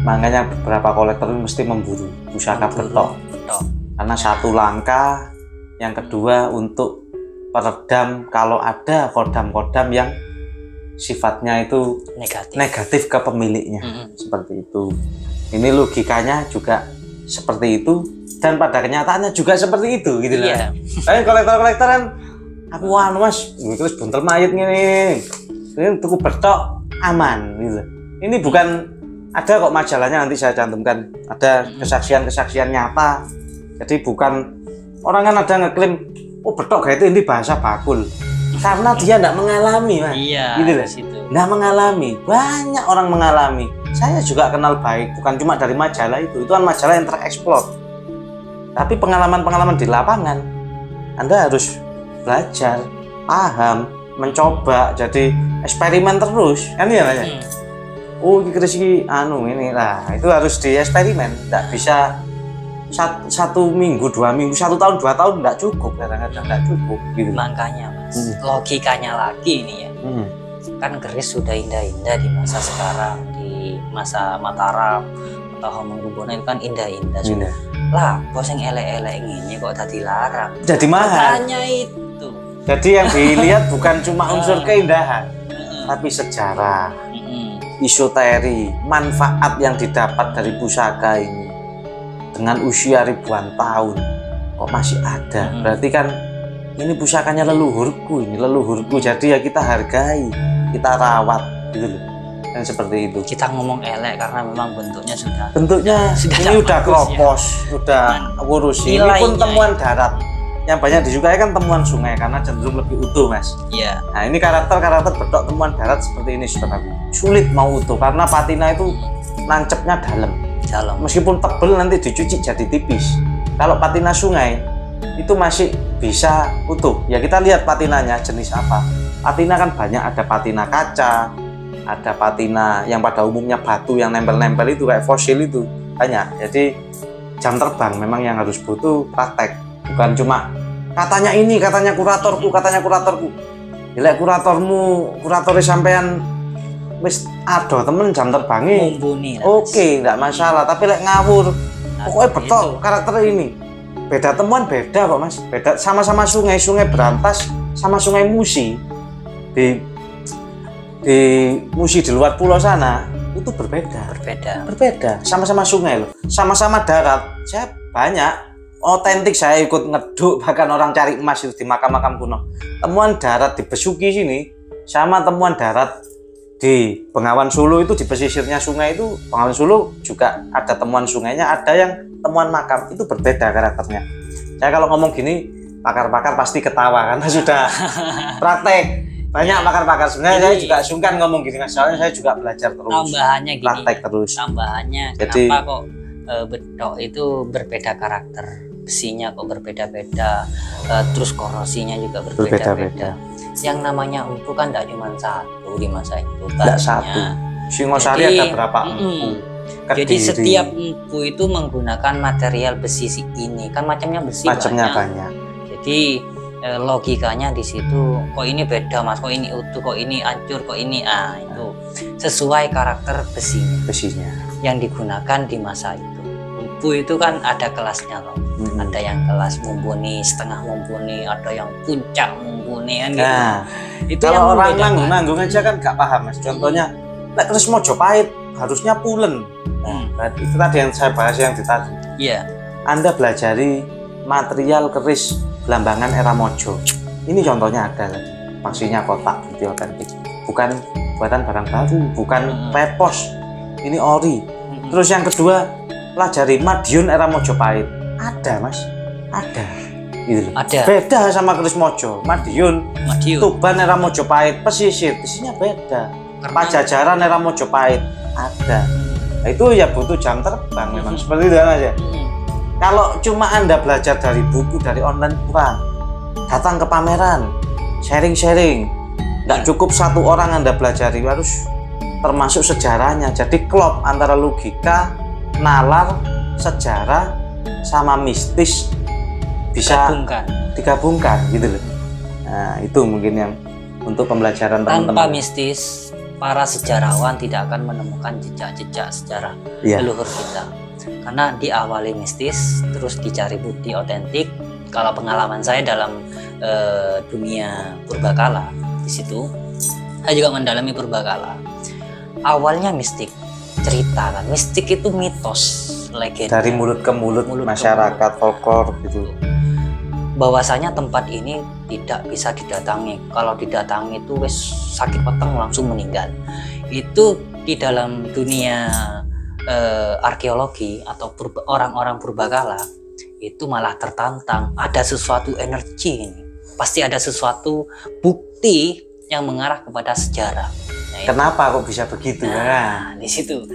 makanya beberapa kolektor mesti memburu pusaka betok. Karena satu langkah, yang kedua untuk peredam kalau ada kodam-kodam yang sifatnya itu negatif ke pemiliknya. Seperti itu. Ini logikanya juga seperti itu, dan pada kenyataannya juga seperti itu gitu lah. Kolektor-kolektor kan aku mas, terus buntel mayat ini tuku betok aman gitu. Ini bukan, ada kok majalahnya, nanti saya cantumkan, ada kesaksian-kesaksian nyata. Jadi bukan orang kan ada ngeklaim betok kayak itu, ini bahasa bakul, karena dia tidak mengalami mas. Gitu loh, tidak mengalami. Banyak orang mengalami, saya juga kenal baik, bukan cuma dari majalah itu kan majalah yang tereksplor, tapi pengalaman-pengalaman di lapangan. Anda harus belajar, paham, mencoba, jadi eksperimen terus kan ya mas. Keris ini ini lah, itu harus dieksperimen. Tidak bisa satu minggu, 2 minggu, 1 tahun, 2 tahun tidak cukup, kadang-kadang tidak cukup gitu. Makanya Logikanya lagi ini ya. Kan keris sudah indah-indah di masa sekarang, di masa Mataram atau Hamengkubuwono itu kan indah-indah sudah. Lah, bos yang elek-elek ini kok tadi larang. Jadi mahal. Makanya itu. Jadi yang dilihat bukan cuma unsur keindahan, tapi sejarah, isoteri, manfaat yang didapat dari pusaka ini dengan usia ribuan tahun kok masih ada. Berarti kan ini pusakanya leluhurku, jadi ya kita hargai, kita rawat gitu loh. Dan seperti itu. Kita ngomong elek karena memang bentuknya sudah ini udah kropos, ya. Udah kurus. Ini pun temuan darat. Yang banyak disukai kan temuan sungai karena cenderung lebih utuh, Mas. Iya. Nah, ini karakter betok temuan darat seperti ini saudaraku. Sulit mau utuh karena patina itu nancepnya dalam. Meskipun tebel nanti dicuci jadi tipis. Kalau patina sungai itu masih bisa utuh. Ya kita lihat patinanya jenis apa. Patina kan banyak, ada patina kaca, ada patina yang pada umumnya batu yang nempel-nempel itu kayak fosil itu banyak. Jadi jam terbang memang yang harus butuh praktek, bukan cuma katanya kuratorku. Gila kuratornya sampean wis ado temen jam terbangnya oke, nggak masalah, tapi lek ngawur pokoknya betok karakter ini. Beda temuan beda kok, Mas. Beda sama-sama sungai Berantas sama sungai Musi di Musi di luar pulau sana itu berbeda. Sama-sama sungai loh, sama-sama darat. Saya banyak otentik, saya ikut ngeduk, bahkan orang cari emas itu di makam-makam kuno. Temuan darat di Besuki sini sama temuan darat di Bengawan Solo itu di pesisirnya sungai itu. Bengawan Solo juga ada temuan sungainya, ada yang temuan makam, itu berbeda karakternya. Saya kalau ngomong gini pakar-pakar pasti ketawa karena sudah praktek. Banyak pakar-pakar sebenarnya. Saya juga sungkan ngomong gini, soalnya saya juga belajar terus. Tambahannya gini, praktek terus. Jadi, kenapa kok bedok itu berbeda karakter, besinya kok berbeda-beda, terus korosinya juga berbeda-beda. Yang namanya empu kan tidak cuma satu di masa itu. Tidak satu. Singosari ada berapa empu? Jadi setiap empu itu menggunakan material besi ini, kan macamnya besi banyak. Jadi logikanya di situ, kok ini beda Mas, kok ini utuh, kok ini hancur, kok ini itu sesuai karakter besinya yang digunakan di masa itu. Empu itu kan ada kelasnya loh. Ada yang kelas mumpuni, setengah mumpuni, ada yang puncak mumpuni kan gitu. Itu kalau orang nanggung aja kan gak paham, Mas. Contohnya keris Mojopahit harusnya pulen. Berarti itu tadi yang saya bahas yang di tadi. Iya. Anda belajari material keris Belambangan era Mojo. Ini contohnya ada lagi. Maksudnya kotak gitu otentik. Bukan buatan barang baru, bukan pepos. Ini ori. Terus yang kedua, pelajari Madiun era Mojopahit. Ada, Mas. Ada. Gitu. Ada. Beda sama keris Mojo. Madiun. Tuban era Mojopahit, pesisirnya beda. Pajajaran era Mojopahit ada. Nah, itu ya butuh jam terbang memang seperti itu aja. Kalau cuma Anda belajar dari buku, dari online kurang. Datang ke pameran, sharing. Nggak cukup satu orang Anda pelajari, harus termasuk sejarahnya. Jadi klop antara logika, nalar, sejarah, sama mistis bisa digabungkan gitu loh. Nah, itu mungkin yang untuk pembelajaran teman-teman. Tanpa mistis, para sejarawan tidak akan menemukan jejak-jejak sejarah leluhur kita. Karena diawali mistis, terus dicari bukti otentik. Kalau pengalaman saya dalam dunia purbakala, di situ saya juga mendalami purbakala. Awalnya mistik, cerita kan. Mistik itu mitos, legenda. Dari mulut ke mulut masyarakat, folklor gitu. Bahwasanya tempat ini tidak bisa didatangi. Kalau didatangi itu wes sakit peteng langsung meninggal. Itu di dalam dunia arkeologi atau orang-orang purbakala itu malah tertantang. Ada sesuatu energi ini. Pasti ada sesuatu bukti yang mengarah kepada sejarah. Nah, kenapa kok bisa begitu? Nah, di situ.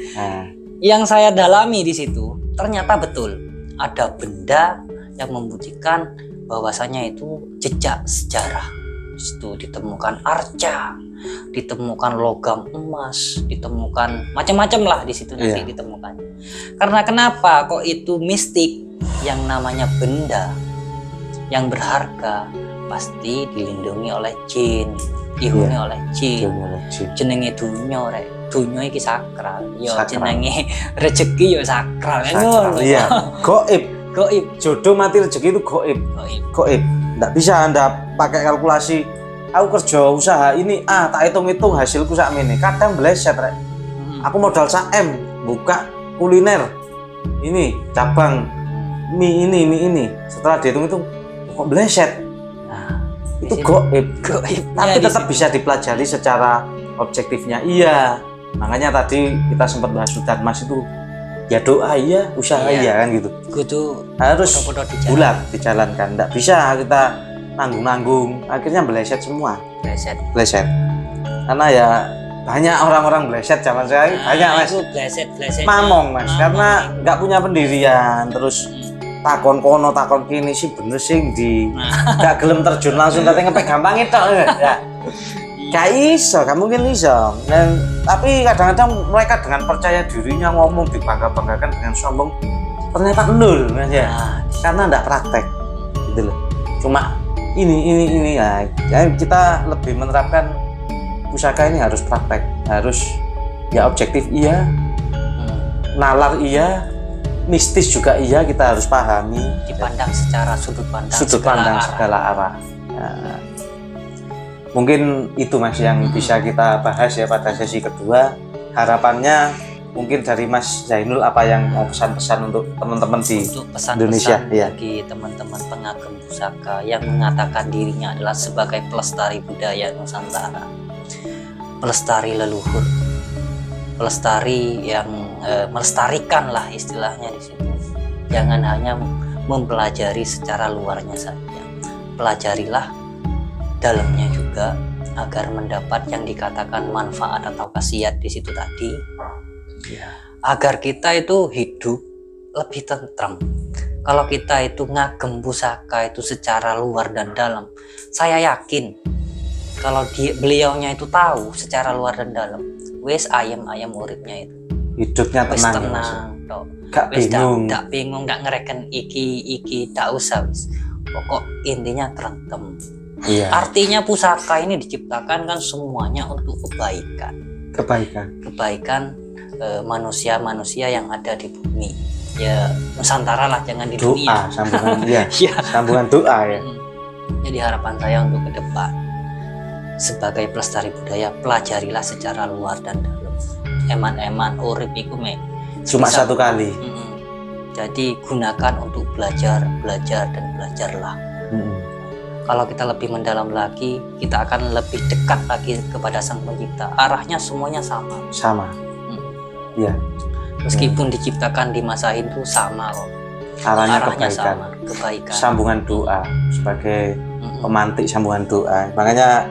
Yang saya dalami di situ ternyata betul ada benda yang membuktikan bahwasanya itu jejak sejarah. Itu ditemukan arca, ditemukan logam emas, ditemukan macam-macam lah di situ nanti ditemukan. Karena kenapa kok itu mistik? Yang namanya benda yang berharga pasti dilindungi oleh jin, dihuni oleh jin. Jenenge dunya rek, dunya iki sakral. Yo jenenge rezeki yo sakral. Iya, gaib. Jodoh mati rezeki itu gaib. Gaib. Nggak bisa Anda pakai kalkulasi. Aku kerja usaha ini tak hitung-hitung hasilku sakmene. Kadang bleset rek. Aku modal sak-M buka kuliner. Ini cabang mie ini. Setelah dihitung-hitung kok bleset. Itu gaib. Tapi tetap bisa dipelajari secara objektifnya. Iya, makanya tadi kita sempat bahas Ustadz Mas itu ya doa iya, usaha iya kan gitu. Kudu harus bulat dijalankan. Nggak bisa kita nanggung-nanggung, akhirnya beleset semua. Beleset. Karena ya banyak orang-orang beleset zaman saya banyak Mas. Beleset. Mamong Mas, karena nggak punya pendirian terus. Takon kono takon kini sih bener sih di gak gelem terjun langsung katanya ngepek gampang itu ya gak iso, gak mungkin iso. Dan tapi kadang-kadang mereka dengan percaya dirinya ngomong dibangga-banggakan dengan sombong ternyata nol ya karena ndak praktek gitu loh. Cuma ini ya kita lebih menerapkan pusaka ini harus praktek, harus ya objektif iya, nalar iya, mistis juga iya, kita harus pahami, dipandang secara sudut pandang segala arah. Nah, mungkin itu Mas yang bisa kita bahas ya pada sesi kedua. Harapannya mungkin dari Mas Zainul apa yang mau pesan-pesan untuk teman-teman di Indonesia bagi teman-teman pengagum pusaka yang mengatakan dirinya adalah sebagai pelestari budaya Nusantara, pelestari leluhur, pelestari yang melestarikan lah istilahnya di situ. Jangan hanya mempelajari secara luarnya saja, pelajarilah dalamnya juga agar mendapat yang dikatakan manfaat atau khasiat di situ tadi. Agar kita itu hidup lebih tentram. Kalau kita itu ngagem pusaka itu secara luar dan dalam, saya yakin kalau beliaunya itu tahu secara luar dan dalam, wes ayam uripnya itu hidupnya tenang, gak bingung, gak ngereken iki tak usah wis. Pokok intinya terentem. Artinya pusaka ini diciptakan kan semuanya untuk kebaikan manusia yang ada di bumi ya, Nusantara lah, jangan di dunia. Sambungan doa ya. Jadi harapan saya untuk ke depan sebagai pelestari budaya, pelajarilah secara luar dan dalam. Eman urip iku cuma satu kali. Jadi gunakan untuk belajar dan belajarlah. Kalau kita lebih mendalam lagi, kita akan lebih dekat lagi kepada Sang Pencipta. Arahnya semuanya sama. Iya. Meskipun diciptakan di masa itu sama kok. Arahnya kebaikan. Sambungan doa sebagai pemantik sambungan doa. Makanya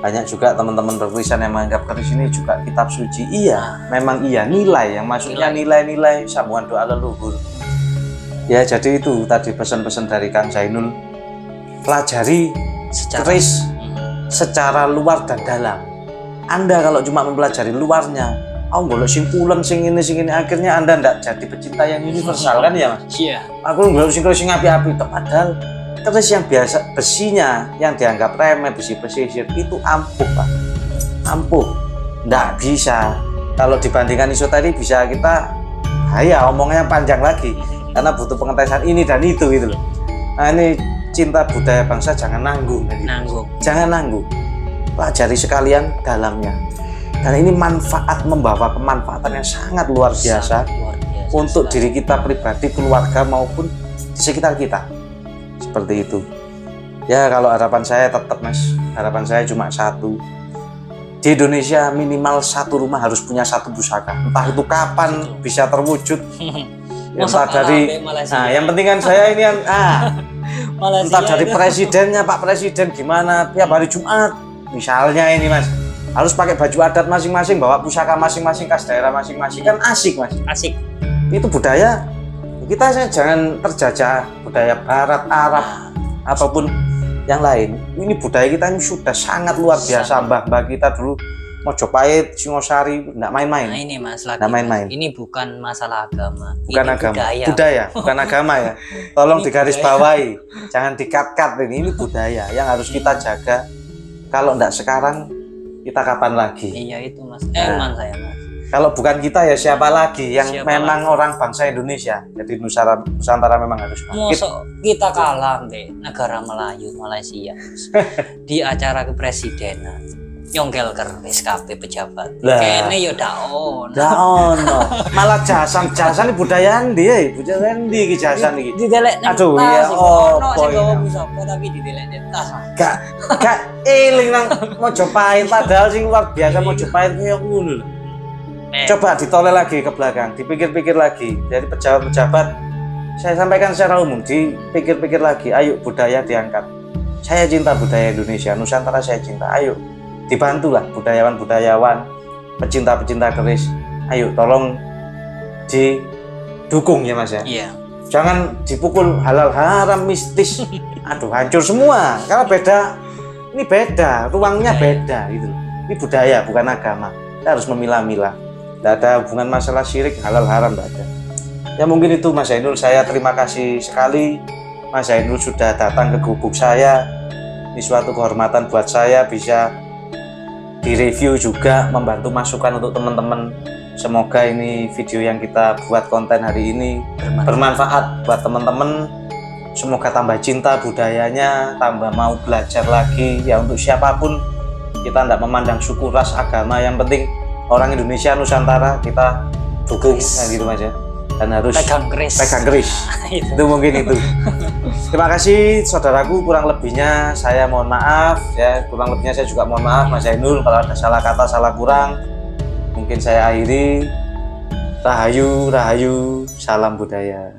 banyak juga teman-teman bertulisan yang menganggap keris ini juga kitab suci. Iya, memang iya, nilai yang maksudnya nilai sambungan doa leluhur. Ya, jadi itu tadi pesan-pesan dari Kang Zainul. Pelajari keris secara luar dan dalam. Anda kalau cuma mempelajari luarnya, golek simpulan sing ini akhirnya Anda ndak jadi pecinta yang universal kan ya Mas? Iya. Aku golek sing api-api padahal keris yang biasa besinya yang dianggap remeh, besi pesisir itu ampuh Pak, ampuh, nggak bisa. Kalau dibandingkan iso tadi bisa kita omongnya panjang lagi karena butuh pengetesan ini dan itu gitu loh. Nah ini cinta budaya bangsa jangan nanggung, jangan nanggung, pelajari sekalian dalamnya karena ini membawa kemanfaatan yang sangat luar biasa untuk diri kita pribadi, keluarga maupun di sekitar kita. Seperti itu ya. Kalau harapan saya tetap Mas, harapan saya cuma satu, di Indonesia minimal satu rumah harus punya satu pusaka. Entah itu kapan bisa terwujud entah dari yang penting kan saya ini entah dari presidennya, Pak Presiden gimana tiap hari Jumat misalnya ini Mas harus pakai baju adat masing-masing, bawa pusaka masing-masing, khas daerah masing-masing, kan asik Mas. Asik. Itu budaya kita, jangan terjajah budaya Barat, Arab, apapun yang lain. Ini budaya kita ini sudah sangat luar biasa. Mbah-mbah kita dulu Mojopahit, Singosari, nggak main-main. Nah ini Mas lagi, nggak main-main. ini bukan masalah agama, Bukan ini agama, budaya. budaya, bukan agama ya. Tolong Ini digarisbawahi, jangan dikat-kat ini budaya yang harus kita jaga. Kalau nggak sekarang, kita kapan lagi? Iya itu Mas, Nah. saya Mas. Kalau bukan kita ya siapa lagi yang Siapa memang lagi? orang bangsa Indonesia. Jadi Nusantara memang harus bangkit. Mosok kita kalah deh negara Melayu Malaysia di acara kepresidenan nyongkel keris kabeh pejabat. Lah. Kene yo daon. Nggak ono. Malah jasan ini budaya dia, budaya iki jasan iki. Didelek nang Aduh, tas, iya, ono opo sing gawa ini? pusaka tapi didelek nang tas. Gak eling nang Mojopahit padahal sing luar biasa Mojopahit koyo ngono lho. Coba ditoleh lagi ke belakang, dipikir-pikir lagi. Dari pejabat-pejabat, saya sampaikan secara umum, dipikir-pikir lagi. Ayo budaya diangkat. Saya cinta budaya Indonesia, Nusantara saya cinta. Ayo dibantulah budayawan-budayawan, pecinta-pecinta keris. Ayo tolong didukung ya Mas ya. Iya. Jangan dipukul halal haram mistis. Aduh hancur semua. Karena beda, ini beda, ruangnya beda gitu. Ini budaya bukan agama. Kita harus memilah-milah. Tidak ada hubungan masalah syirik, halal haram, tidak ada. Ya mungkin itu Mas Zainul, saya terima kasih sekali Mas Zainul sudah datang ke gubuk saya. Ini suatu kehormatan buat saya bisa direview juga, membantu masukan untuk teman-teman. Semoga ini video yang kita buat konten hari ini bermanfaat buat teman-teman. Semoga tambah cinta budayanya, tambah mau belajar lagi. Ya untuk siapapun, kita tidak memandang suku, ras, agama, yang penting orang Indonesia Nusantara kita dukung ya gitu Mas ya. Dan harus Pegang keris. Itu mungkin itu. Terima kasih saudaraku, kurang lebihnya saya mohon maaf ya, kurang lebihnya saya juga mohon maaf Mas Zainul kalau ada salah kata, salah kurang. Mungkin saya akhiri. Rahayu, rahayu, salam budaya.